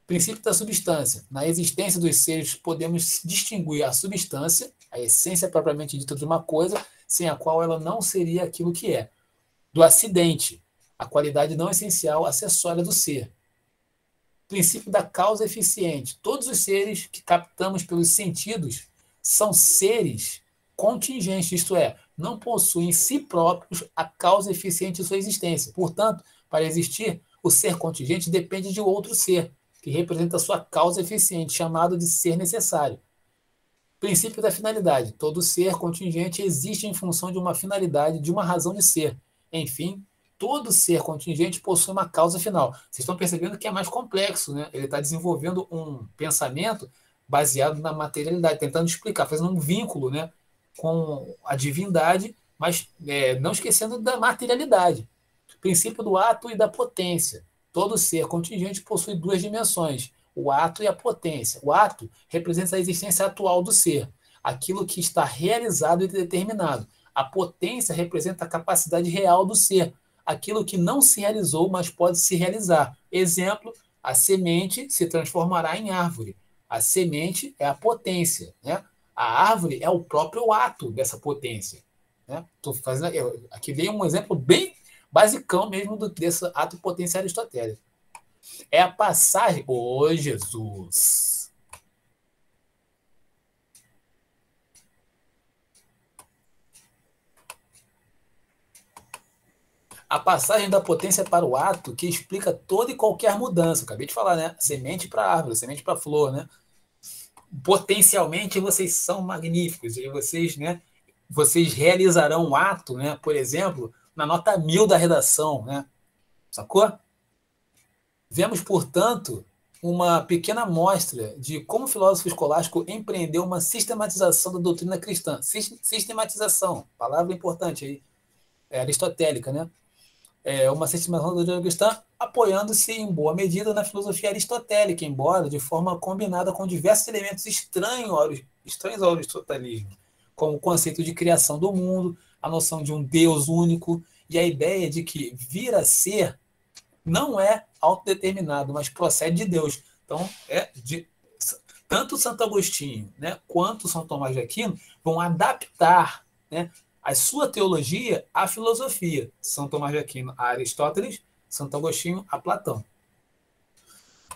Princípio da substância. Na existência dos seres, podemos distinguir a substância, a essência propriamente dita de uma coisa, sem a qual ela não seria aquilo que é. Do acidente, a qualidade não essencial, acessória do ser. Princípio da causa eficiente. Todos os seres que captamos pelos sentidos são seres contingentes, isto é, não possuem em si próprios a causa eficiente de sua existência. Portanto, para existir, o ser contingente depende de outro ser, que representa a sua causa eficiente, chamado de ser necessário. Princípio da finalidade. Todo ser contingente existe em função de uma finalidade, de uma razão de ser. Enfim, todo ser contingente possui uma causa final. Vocês estão percebendo que é mais complexo, né? Ele está desenvolvendo um pensamento baseado na materialidade, tentando explicar, fazendo um vínculo, né, com a divindade, mas não esquecendo da materialidade. Princípio do ato e da potência. Todo ser contingente possui duas dimensões, o ato e a potência. O ato representa a existência atual do ser, aquilo que está realizado e determinado. A potência representa a capacidade real do ser, aquilo que não se realizou, mas pode se realizar. Exemplo, a semente se transformará em árvore. A semente é a potência, né? A árvore é o próprio ato dessa potência, né? Tô fazendo, aqui veio um exemplo bem basicão mesmo desse ato potência aristotélico. É a passagem... Ô, Jesus! A passagem da potência para o ato que explica toda e qualquer mudança. Acabei de falar, né? Semente para árvore, semente para flor, né? Potencialmente vocês são magníficos e vocês, né? Vocês realizarão um ato, né? Por exemplo, na nota 1000 da redação, né? Sacou? Vemos, portanto, uma pequena amostra de como o filósofo escolástico empreendeu uma sistematização da doutrina cristã. Sistematização, palavra importante aí, aristotélica, né? Uma sistematização da doutrina cristã apoiando-se em boa medida na filosofia aristotélica, embora de forma combinada com diversos elementos estranhos ao aristotelismo, como o conceito de criação do mundo, a noção de um Deus único e a ideia de que vir a ser não é autodeterminado, mas procede de Deus. Então, tanto Santo Agostinho, né, quanto São Tomás de Aquino vão adaptar, né, a sua teologia à filosofia. São Tomás de Aquino a Aristóteles, Santo Agostinho a Platão.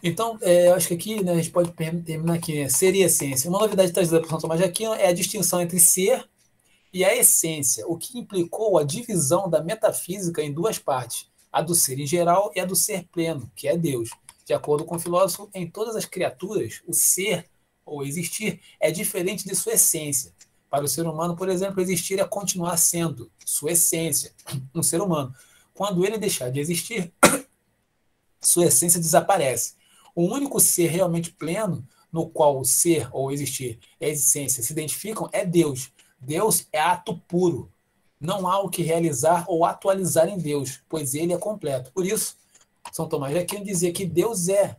Então, eu acho que aqui, né, a gente pode terminar aqui, né, ser e essência. Uma novidade trazida por São Tomás de Aquino é a distinção entre ser e a essência, o que implicou a divisão da metafísica em duas partes, a do ser em geral e a do ser pleno, que é Deus. De acordo com o filósofo, em todas as criaturas, o ser, ou existir, é diferente de sua essência. Para o ser humano, por exemplo, existir é continuar sendo sua essência, um ser humano. Quando ele deixar de existir, sua essência desaparece. O único ser realmente pleno, no qual o ser ou existir e a essência se identificam, é Deus. Deus é ato puro. Não há o que realizar ou atualizar em Deus, pois ele é completo. Por isso, São Tomás de Aquino dizia que Deus é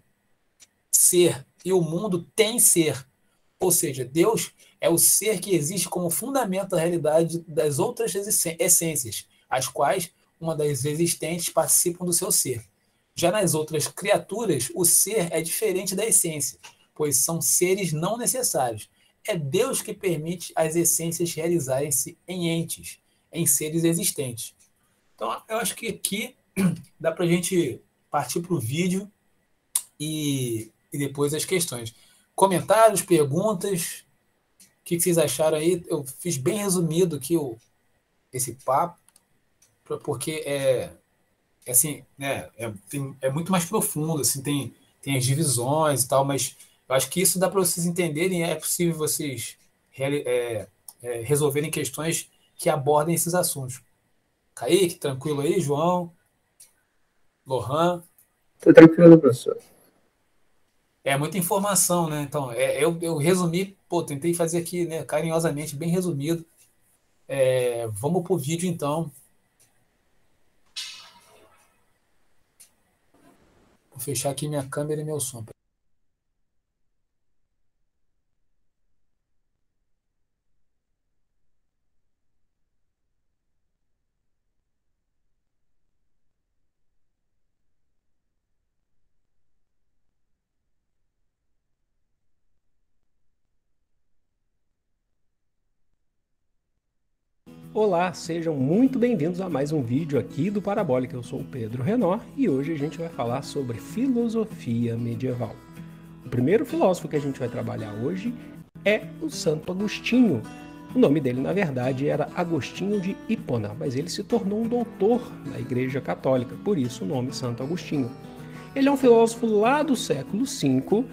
ser e o mundo tem ser. Ou seja, Deus é o ser que existe como fundamento da realidade das outras essências, as quais, uma das existentes, participam do seu ser. Já nas outras criaturas, o ser é diferente da essência, pois são seres não necessários. É Deus que permite as essências realizarem-se em entes, em seres existentes. Então, eu acho que aqui dá para a gente partir para o vídeo e depois as questões. Comentários, perguntas, o que vocês acharam aí? Eu fiz bem resumido aqui esse papo, porque assim, né, é muito mais profundo, assim, tem as divisões e tal, mas eu acho que isso dá para vocês entenderem, é possível vocês resolverem questões que abordem esses assuntos. Kaique, tranquilo aí, João, Lohan? Tô tranquilo, professor. É muita informação, né? Então, eu resumi, pô, tentei fazer aqui, né, carinhosamente, bem resumido. Vamos pro vídeo, então. Vou fechar aqui minha câmera e meu som. Olá, sejam muito bem-vindos a mais um vídeo aqui do Parabólica. Eu sou o Pedro Renor e hoje a gente vai falar sobre filosofia medieval. O primeiro filósofo que a gente vai trabalhar hoje é o Santo Agostinho. O nome dele, na verdade, era Agostinho de Hipona, mas ele se tornou um doutor na Igreja Católica, por isso o nome Santo Agostinho. Ele é um filósofo lá do século V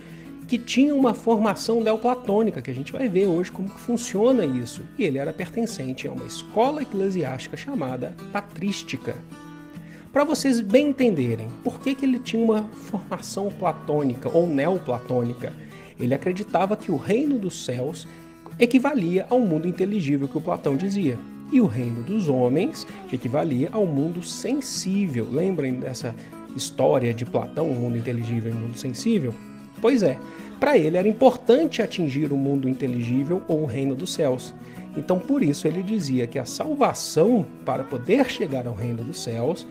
que tinha uma formação neoplatônica, que a gente vai ver hoje como que funciona isso. E ele era pertencente a uma escola eclesiástica chamada patrística. Para vocês bem entenderem, por que ele tinha uma formação platônica ou neoplatônica? Ele acreditava que o reino dos céus equivalia ao mundo inteligível que o Platão dizia. E o reino dos homens equivalia ao mundo sensível. Lembrem dessa história de Platão, o mundo inteligível e o mundo sensível? Pois é, para ele era importante atingir o mundo inteligível ou o reino dos céus. Então, por isso, ele dizia que a salvação, para poder chegar ao reino dos céus,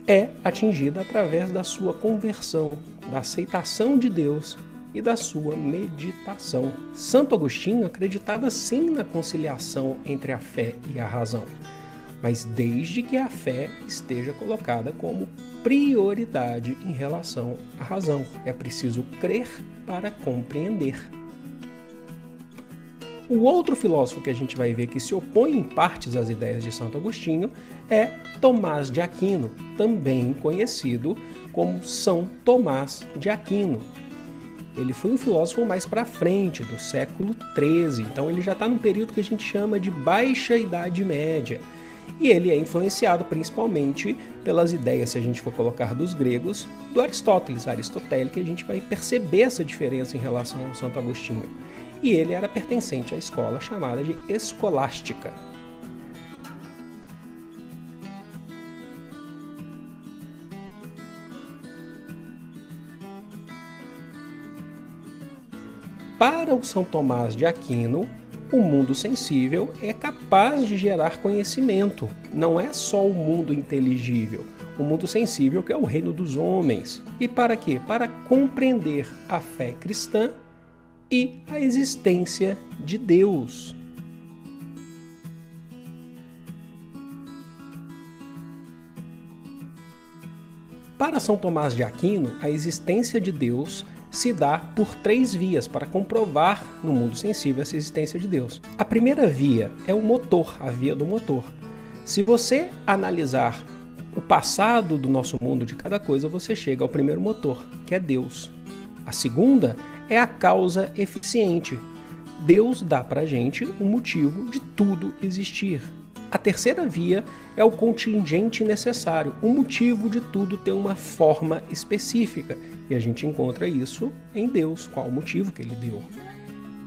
é atingida através da sua conversão, da aceitação de Deus e da sua meditação. Santo Agostinho acreditava sim na conciliação entre a fé e a razão, mas desde que a fé esteja colocada como prioridade em relação à razão. É preciso crer para compreender. O outro filósofo que a gente vai ver que se opõe em partes às ideias de Santo Agostinho é Tomás de Aquino, também conhecido como São Tomás de Aquino. Ele foi um filósofo mais para frente, do século XIII, então ele já está num período que a gente chama de Baixa Idade Média. E ele é influenciado principalmente pelas ideias, se a gente for colocar dos gregos, do Aristóteles, aristotélico, e a gente vai perceber essa diferença em relação ao Santo Agostinho. E ele era pertencente à escola chamada de escolástica. Para o São Tomás de Aquino, o mundo sensível é capaz de gerar conhecimento. Não é só o mundo inteligível. O mundo sensível que é o reino dos homens. E para quê? Para compreender a fé cristã e a existência de Deus. Para São Tomás de Aquino, a existência de Deus se dá por 3 vias para comprovar no mundo sensível essa existência de Deus. A primeira via é o motor, a via do motor. Se você analisar o passado do nosso mundo, de cada coisa, você chega ao primeiro motor, que é Deus. A segunda é a causa eficiente. Deus dá para a gente o motivo de tudo existir. A terceira via é o contingente necessário, o motivo de tudo ter uma forma específica. E a gente encontra isso em Deus, qual o motivo que ele deu.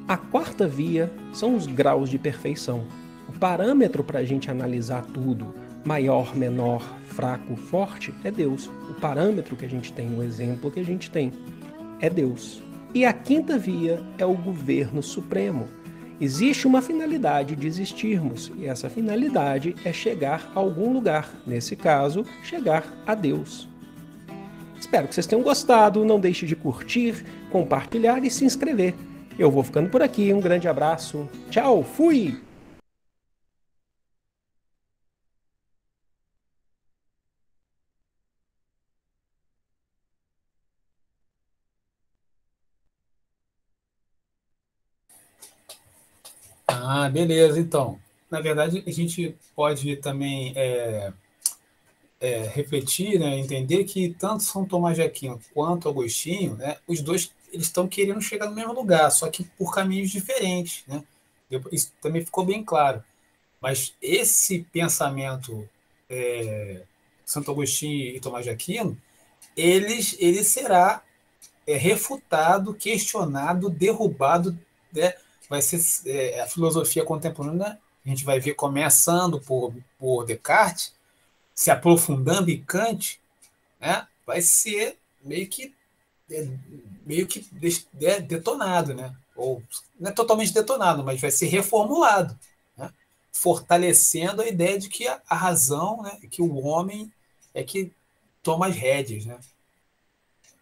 A quarta via são os graus de perfeição. O parâmetro para a gente analisar tudo, maior, menor, fraco, forte, é Deus. O parâmetro que a gente tem, o exemplo que a gente tem, é Deus. E a quinta via é o governo supremo. Existe uma finalidade de existirmos, e essa finalidade é chegar a algum lugar. Nesse caso, chegar a Deus. Espero que vocês tenham gostado. Não deixe de curtir, compartilhar e se inscrever. Eu vou ficando por aqui. Um grande abraço. Tchau, fui! Ah, beleza, então. Na verdade, a gente pode também refletir, né, entender que tanto São Tomás de Aquino quanto Agostinho, né, os dois eles estão querendo chegar no mesmo lugar, só que por caminhos diferentes, né? Isso também ficou bem claro. Mas esse pensamento Santo Agostinho e Tomás de Aquino, ele será refutado, questionado, derrubado, né? Vai ser a filosofia contemporânea, a gente vai ver começando por Descartes, se aprofundando em Kant, né? Vai ser meio que detonado, né? Ou não é totalmente detonado, mas vai ser reformulado, né? Fortalecendo a ideia de que a razão, né? Que o homem é que toma as rédeas, né?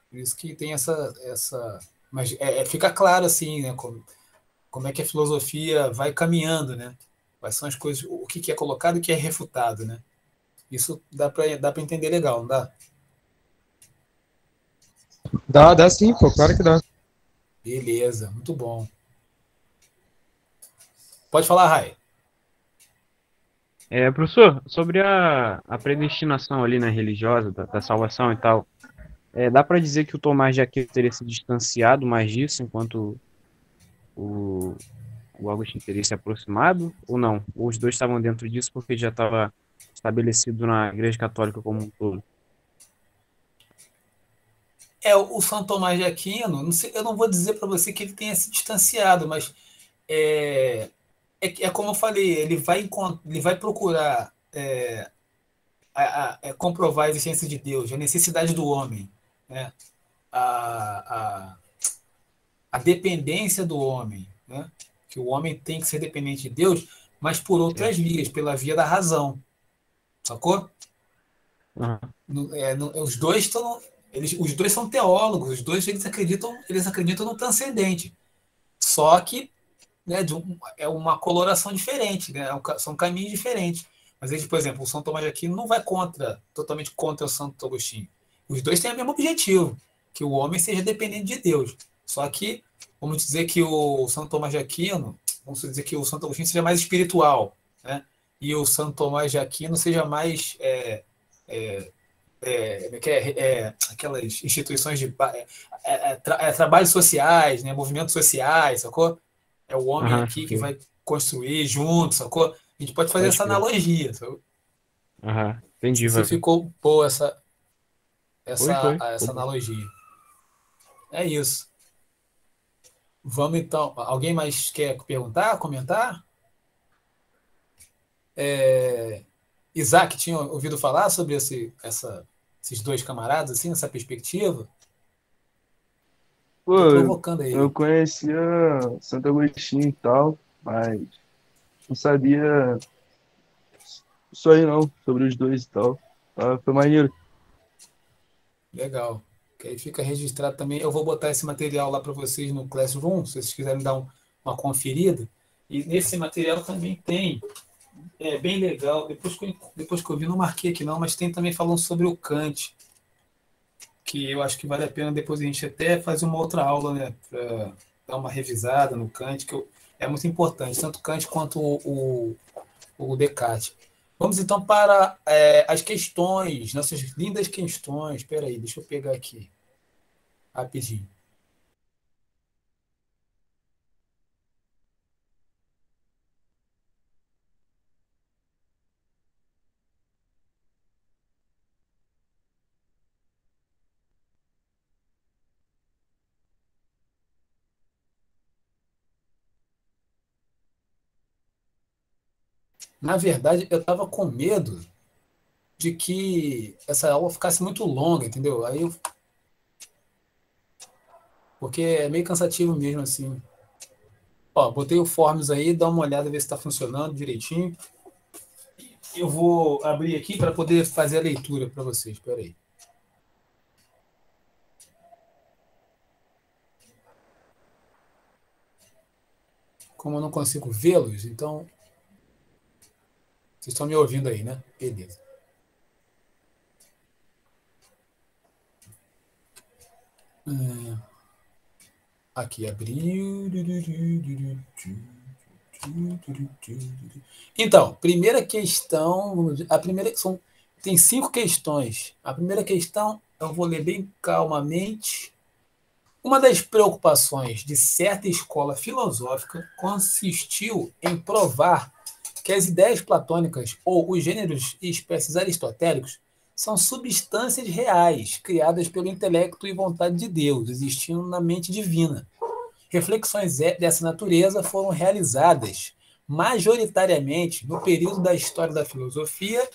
Por isso que tem essa mas fica claro assim, né? Como é que a filosofia vai caminhando, né? Quais são as coisas, o que é colocado e o que é refutado, né? Isso dá para entender legal, não dá? Dá sim, pô, claro que dá. Beleza, muito bom. Pode falar, Rai. Professor, sobre a predestinação ali, né, religiosa, da salvação e tal, dá para dizer que o Tomás de Aquino teria se distanciado mais disso, enquanto o Agostinho teria se aproximado, ou não? Ou os dois estavam dentro disso porque já estava estabelecido na Igreja Católica como um todo? O São Tomás de Aquino, não sei, eu não vou dizer para você que ele tenha se distanciado, mas é como eu falei, ele vai procurar comprovar a existência de Deus, a necessidade do homem, né? A dependência do homem, né? Que o homem tem que ser dependente de Deus, mas por outras vias, pela via da razão, sacou? Os dois estão, os dois são teólogos, os dois eles acreditam no transcendente, só que, né, é uma coloração diferente, né? São caminhos diferentes. Mas eles, por exemplo, o São Tomás de Aquino não vai totalmente contra o Santo Agostinho. Os dois têm o mesmo objetivo, que o homem seja dependente de Deus. Só que, vamos dizer que o São Tomás de Aquino, vamos dizer que o Santo Agostinho seja mais espiritual, né? E o Santo Tomás de Aquino seja mais aquelas instituições de trabalhos sociais, né? Movimentos sociais, sacou? É o homem aqui que vai construir junto, sacou? A gente pode fazer essa analogia, sacou? Entendi. Se ficou boa essa Foi. analogia. É isso. Vamos então. Alguém mais quer perguntar, comentar? Isaac, tinha ouvido falar sobre esses dois camaradas, assim, nessa perspectiva? Pô, tô provocando aí. eu conhecia Santo Agostinho e tal, mas não sabia isso aí não, sobre os dois e tal. Foi maneiro. Legal. Que aí fica registrado também. Eu vou botar esse material lá para vocês no Classroom, se vocês quiserem dar uma conferida. E nesse material também tem, bem legal, depois que eu vi, não marquei aqui não, mas tem também falando sobre o Kant, que eu acho que vale a pena depois a gente até fazer uma outra aula, né, para dar uma revisada no Kant, que é muito importante, tanto Kant quanto o Descartes. Vamos então para as questões, nossas lindas questões. Espera aí, deixa eu pegar aqui, rapidinho. Na verdade, eu estava com medo de que essa aula ficasse muito longa, entendeu? Porque é meio cansativo mesmo, assim. Ó, botei o Forms aí, dá uma olhada, ver se está funcionando direitinho. Eu vou abrir aqui para poder fazer a leitura para vocês. Espera aí. Como eu não consigo vê-los, então... Vocês estão me ouvindo aí, né? Beleza. Aqui, abriu. Então, primeira questão... Tem 5 questões. A primeira questão, eu vou ler bem calmamente. Uma das preocupações de certa escola filosófica consistiu em provar que as ideias platônicas ou os gêneros e espécies aristotélicos são substâncias reais, criadas pelo intelecto e vontade de Deus, existindo na mente divina. Reflexões dessa natureza foram realizadas majoritariamente no período da história da filosofia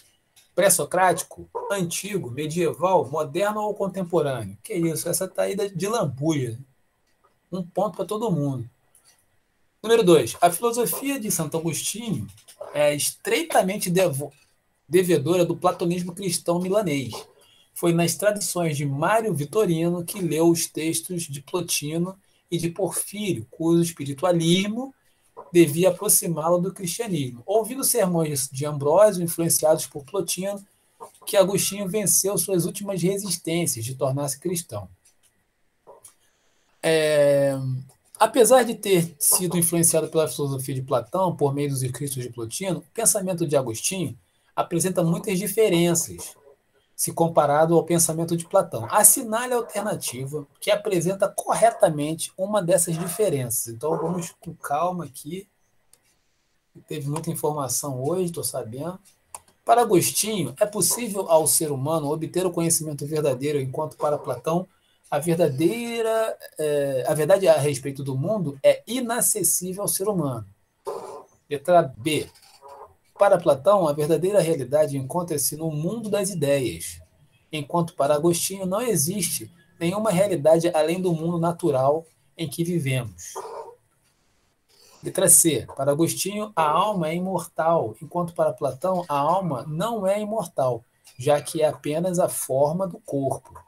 pré-socrático, antigo, medieval, moderno ou contemporâneo. Que isso? Essa tá aí de lambuja. Um ponto para todo mundo. Número 2. A filosofia de Santo Agostinho é estreitamente devedora do platonismo cristão milanês. Foi nas tradições de Mário Vitorino que leu os textos de Plotino e de Porfírio, cujo espiritualismo devia aproximá-lo do cristianismo. Ouvindo sermões de Ambrósio, influenciados por Plotino, que Agostinho venceu suas últimas resistências de tornar-se cristão. Apesar de ter sido influenciado pela filosofia de Platão por meio dos escritos de Plotino, o pensamento de Agostinho apresenta muitas diferenças se comparado ao pensamento de Platão. Assinale a alternativa que apresenta corretamente uma dessas diferenças. Então vamos com calma aqui. Teve muita informação hoje, estou sabendo. Para Agostinho, é possível ao ser humano obter o conhecimento verdadeiro, enquanto para Platão a verdade a respeito do mundo é inacessível ao ser humano. Letra B. Para Platão, a verdadeira realidade encontra-se no mundo das ideias, enquanto para Agostinho não existe nenhuma realidade além do mundo natural em que vivemos. Letra C. Para Agostinho, a alma é imortal, enquanto para Platão a alma não é imortal, já que é apenas a forma do corpo.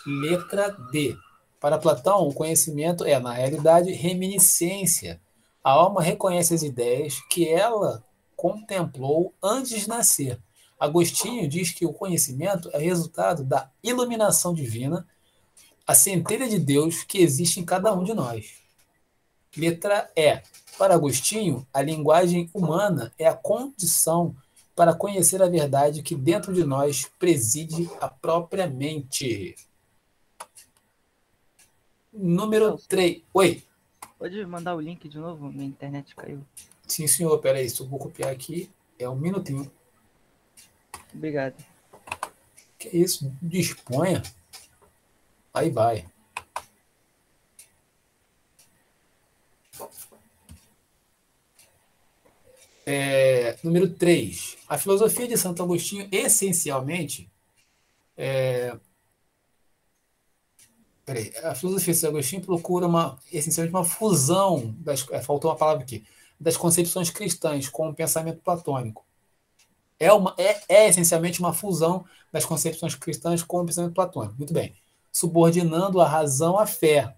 Letra D. Para Platão, o conhecimento é, na realidade, reminiscência. A alma reconhece as ideias que ela contemplou antes de nascer. Agostinho diz que o conhecimento é resultado da iluminação divina, a centelha de Deus que existe em cada um de nós. Letra E. Para Agostinho, a linguagem humana é a condição para conhecer a verdade que dentro de nós preside a própria mente. Número 3. Oi. Pode mandar o link de novo? Minha internet caiu. Sim, senhor. Peraí, se eu vou copiar aqui, é um minutinho. Obrigado. Que isso? Disponha. Aí vai. Número 3. A filosofia de Santo Agostinho, essencialmente... A filosofia de Santo Agostinho procura essencialmente uma fusão, faltou uma palavra aqui, das concepções cristãs com o pensamento platônico. É essencialmente uma fusão das concepções cristãs com o pensamento platônico. Muito bem. Subordinando a razão à fé.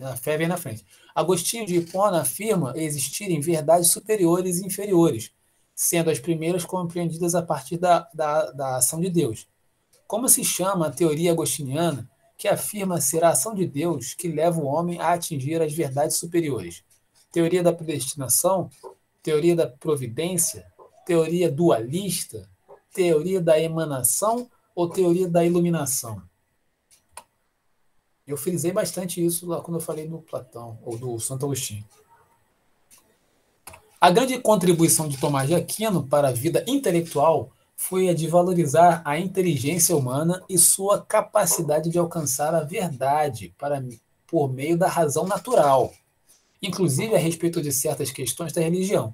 A fé vem na frente. Agostinho de Hipona afirma existirem verdades superiores e inferiores, sendo as primeiras compreendidas a partir da ação de Deus. Como se chama a teoria agostiniana que afirma ser a ação de Deus que leva o homem a atingir as verdades superiores? Teoria da predestinação? Teoria da providência? Teoria dualista? Teoria da emanação ou teoria da iluminação? Eu frisei bastante isso lá quando eu falei do Platão, ou do Santo Agostinho. A grande contribuição de Tomás de Aquino para a vida intelectual foi a de valorizar a inteligência humana e sua capacidade de alcançar a verdade por meio da razão natural, inclusive a respeito de certas questões da religião.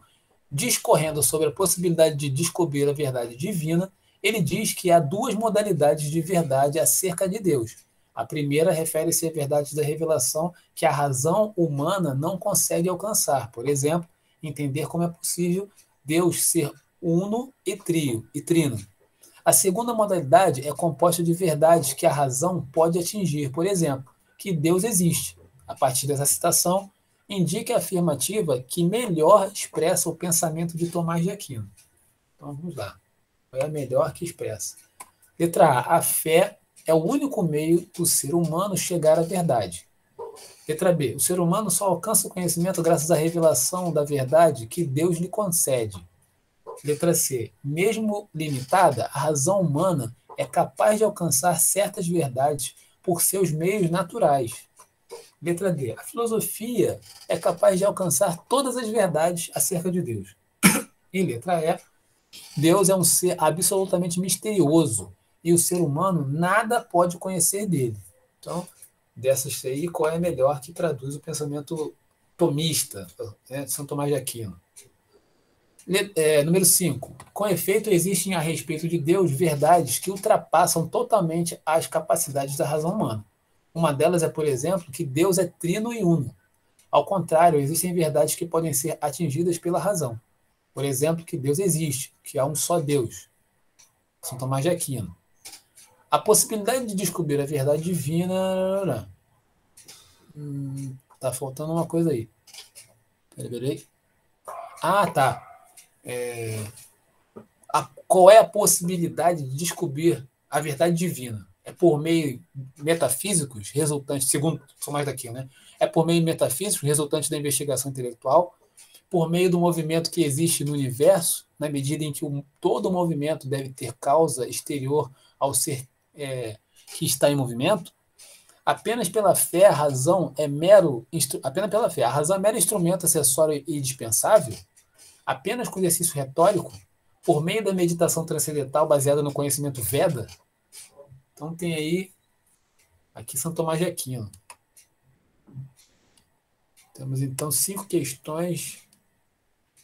Discorrendo sobre a possibilidade de descobrir a verdade divina, ele diz que há duas modalidades de verdade acerca de Deus. A primeira refere-se à verdade da revelação que a razão humana não consegue alcançar. Por exemplo, entender como é possível Deus ser uno e trino. A segunda modalidade é composta de verdades que a razão pode atingir. Por exemplo, que Deus existe. A partir dessa citação, indica a afirmativa que melhor expressa o pensamento de Tomás de Aquino. Então vamos lá. É a melhor que expressa. Letra A. A fé é o único meio do ser humano chegar à verdade. Letra B. O ser humano só alcança o conhecimento graças à revelação da verdade que Deus lhe concede. Letra C. Mesmo limitada, a razão humana é capaz de alcançar certas verdades por seus meios naturais. Letra D. A filosofia é capaz de alcançar todas as verdades acerca de Deus. E letra E. Deus é um ser absolutamente misterioso e o ser humano nada pode conhecer dele. Então, dessas aí, qual é a melhor que traduz o pensamento tomista, né, de São Tomás de Aquino? Número 5. Com efeito, existem a respeito de Deus verdades que ultrapassam totalmente as capacidades da razão humana. Uma delas é, por exemplo, que Deus é trino e uno. Ao contrário, existem verdades que podem ser atingidas pela razão. Por exemplo, que Deus existe, que há um só Deus. São Tomás de Aquino. A possibilidade de descobrir a verdade divina... Tá faltando uma coisa aí. Peraí. Ah, tá. Qual é a possibilidade de descobrir a verdade divina? É por meio metafísicos resultantes, segundo São Tomás de Aquino, né? É por meio metafísicos resultantes da investigação intelectual, por meio do movimento que existe no universo, na medida em que todo movimento deve ter causa exterior ao ser que está em movimento. Apenas pela fé, a razão é mero instrumento acessório e dispensável. Apenas com exercício retórico, por meio da meditação transcendental baseada no conhecimento Veda. Então tem aí, aqui São Tomás de Aquino. Temos então 5 questões,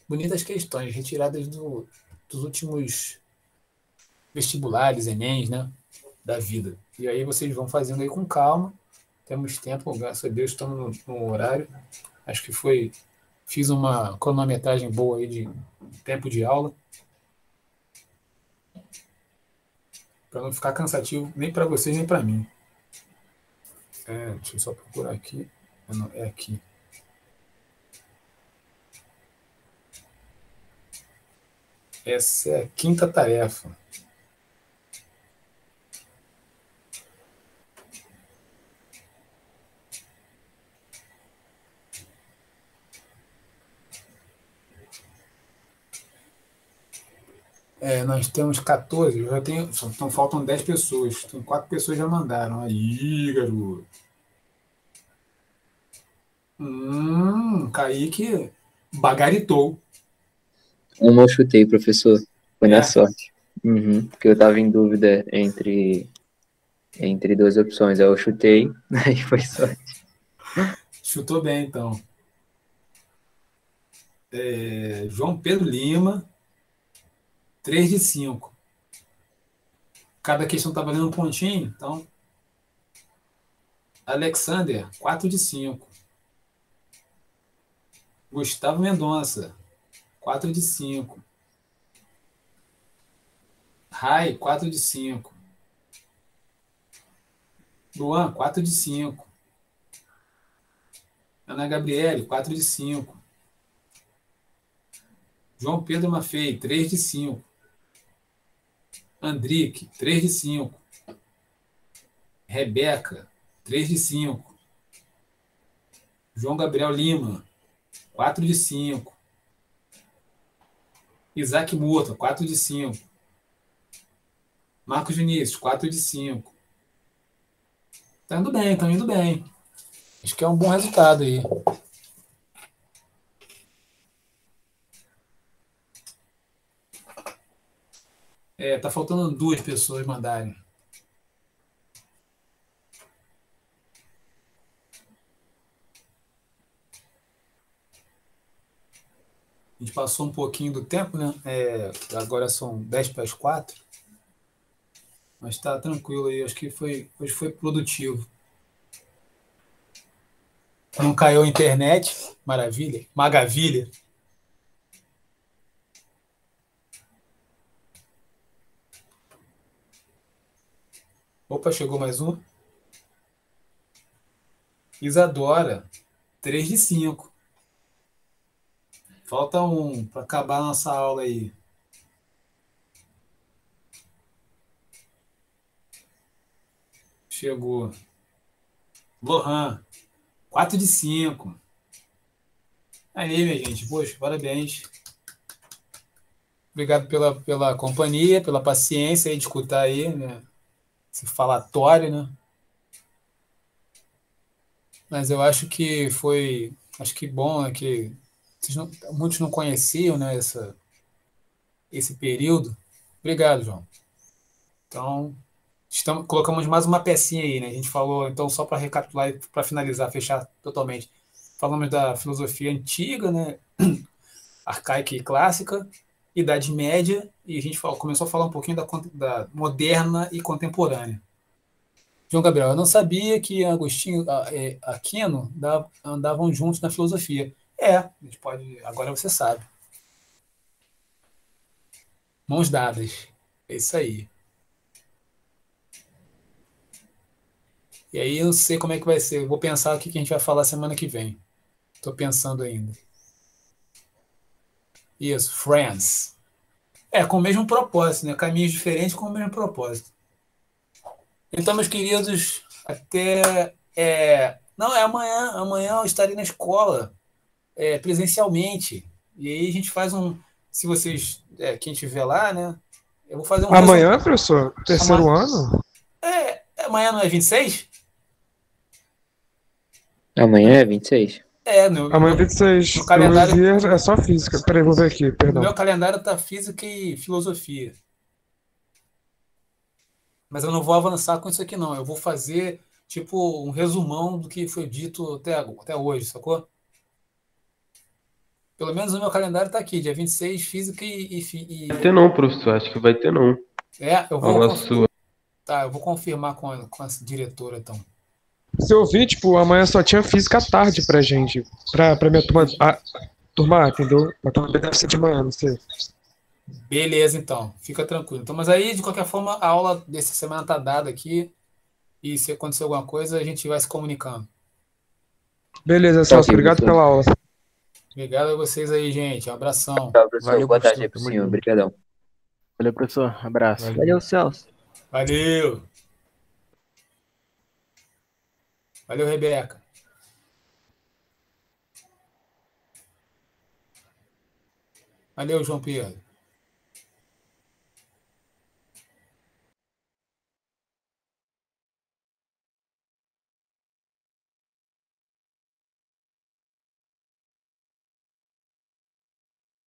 bonitas questões, retiradas dos últimos vestibulares, Enems, né, da vida. E aí vocês vão fazendo aí com calma. Temos tempo, graças a Deus, estamos no horário. Acho que fiz uma cronometragem boa aí de tempo de aula. Para não ficar cansativo nem para vocês, nem para mim. Deixa eu só procurar aqui. Não, é aqui. Essa é a 5ª tarefa. Nós temos 14, então faltam 10 pessoas. Tem 4 pessoas já mandaram. Aí, garoto. Kaique bagaritou. Uma eu chutei, professor. Foi na sorte. Porque eu tava em dúvida entre 2 opções. Aí eu chutei, aí foi sorte. Chutou bem, então. João Pedro Lima, 3 de 5. Cada questão está valendo um pontinho, então. Alexander, 4 de 5. Gustavo Mendonça, 4 de 5. Rai, 4 de 5. Luan, 4 de 5. Ana Gabriele, 4 de 5. João Pedro Maffei, 3 de 5. Andrique, 3 de 5. Rebeca, 3 de 5. João Gabriel Lima, 4 de 5. Isaac Murta, 4 de 5. Marcos Vinícius, 4 de 5. Tá indo bem, estão indo bem. Acho que é um bom resultado aí. Tá faltando 2 pessoas mandarem. A gente passou um pouquinho do tempo, né? Agora são 10 para as 4. Mas tá tranquilo aí. Acho que hoje foi produtivo. Não caiu a internet. Maravilha. Magavilha. Opa, chegou mais um. Isadora, 3 de 5. Falta um para acabar a nossa aula aí. Chegou. Lohan, 4 de 5. Aí, minha gente. Poxa, parabéns. Obrigado pela companhia, pela paciência aí de escutar aí, né? Esse falatório, né? mas eu acho que foi, acho que bom, é que muitos não conheciam, né, esse período. Obrigado, João. Então, colocamos mais uma pecinha aí, né? A gente falou, então, só para recapitular e para finalizar, fechar totalmente. Falamos da filosofia antiga, né? Arcaica e clássica, Idade Média, e a gente começou a falar um pouquinho da moderna e contemporânea. João Gabriel, eu não sabia que Agostinho Aquino andavam juntos na filosofia. A gente pode, agora você sabe. Mãos dadas. É isso aí. E aí eu não sei como é que vai ser. Eu vou pensar o que a gente vai falar semana que vem. Estou pensando ainda. Isso, Friends. Com o mesmo propósito, né? Caminhos diferentes com o mesmo propósito. Então, meus queridos, até. Não, é amanhã. Amanhã eu estarei na escola, presencialmente. E aí a gente faz um. Se vocês. Quem estiver lá, né? Eu vou fazer um Amanhã, professor? Terceiro ano? Amanhã não é 26? Amanhã é 26? Amanhã é 26. No calendário, Biologia é só física. Peraí, vou ver aqui, no perdão. meu calendário tá física e filosofia. Mas eu não vou avançar com isso aqui, não. Eu vou fazer, tipo, um resumão do que foi dito até hoje, sacou? Pelo menos no meu calendário tá aqui, dia 26, física e... Vai ter não, professor. Acho que vai ter não. eu vou... Aula sua. Tá, eu vou confirmar com a diretora, então. Se eu vi, tipo, amanhã só tinha física à tarde pra gente. Pra minha turma. Turma, entendeu? A turma deve ser de manhã, não sei. Beleza, então. Fica tranquilo. Então, mas aí, de qualquer forma, a aula dessa semana tá dada aqui. E se acontecer alguma coisa, a gente vai se comunicando. Beleza, Celso. Obrigado pela aula. Obrigado a vocês aí, gente. Um abração. Tchau, professor. Valeu, Boa tarde professor. aí pro Tamo senhor. junto. Obrigadão. Valeu, professor. Abraço. Valeu, Celso. Valeu. Valeu, Rebeca. Valeu, João Pedro.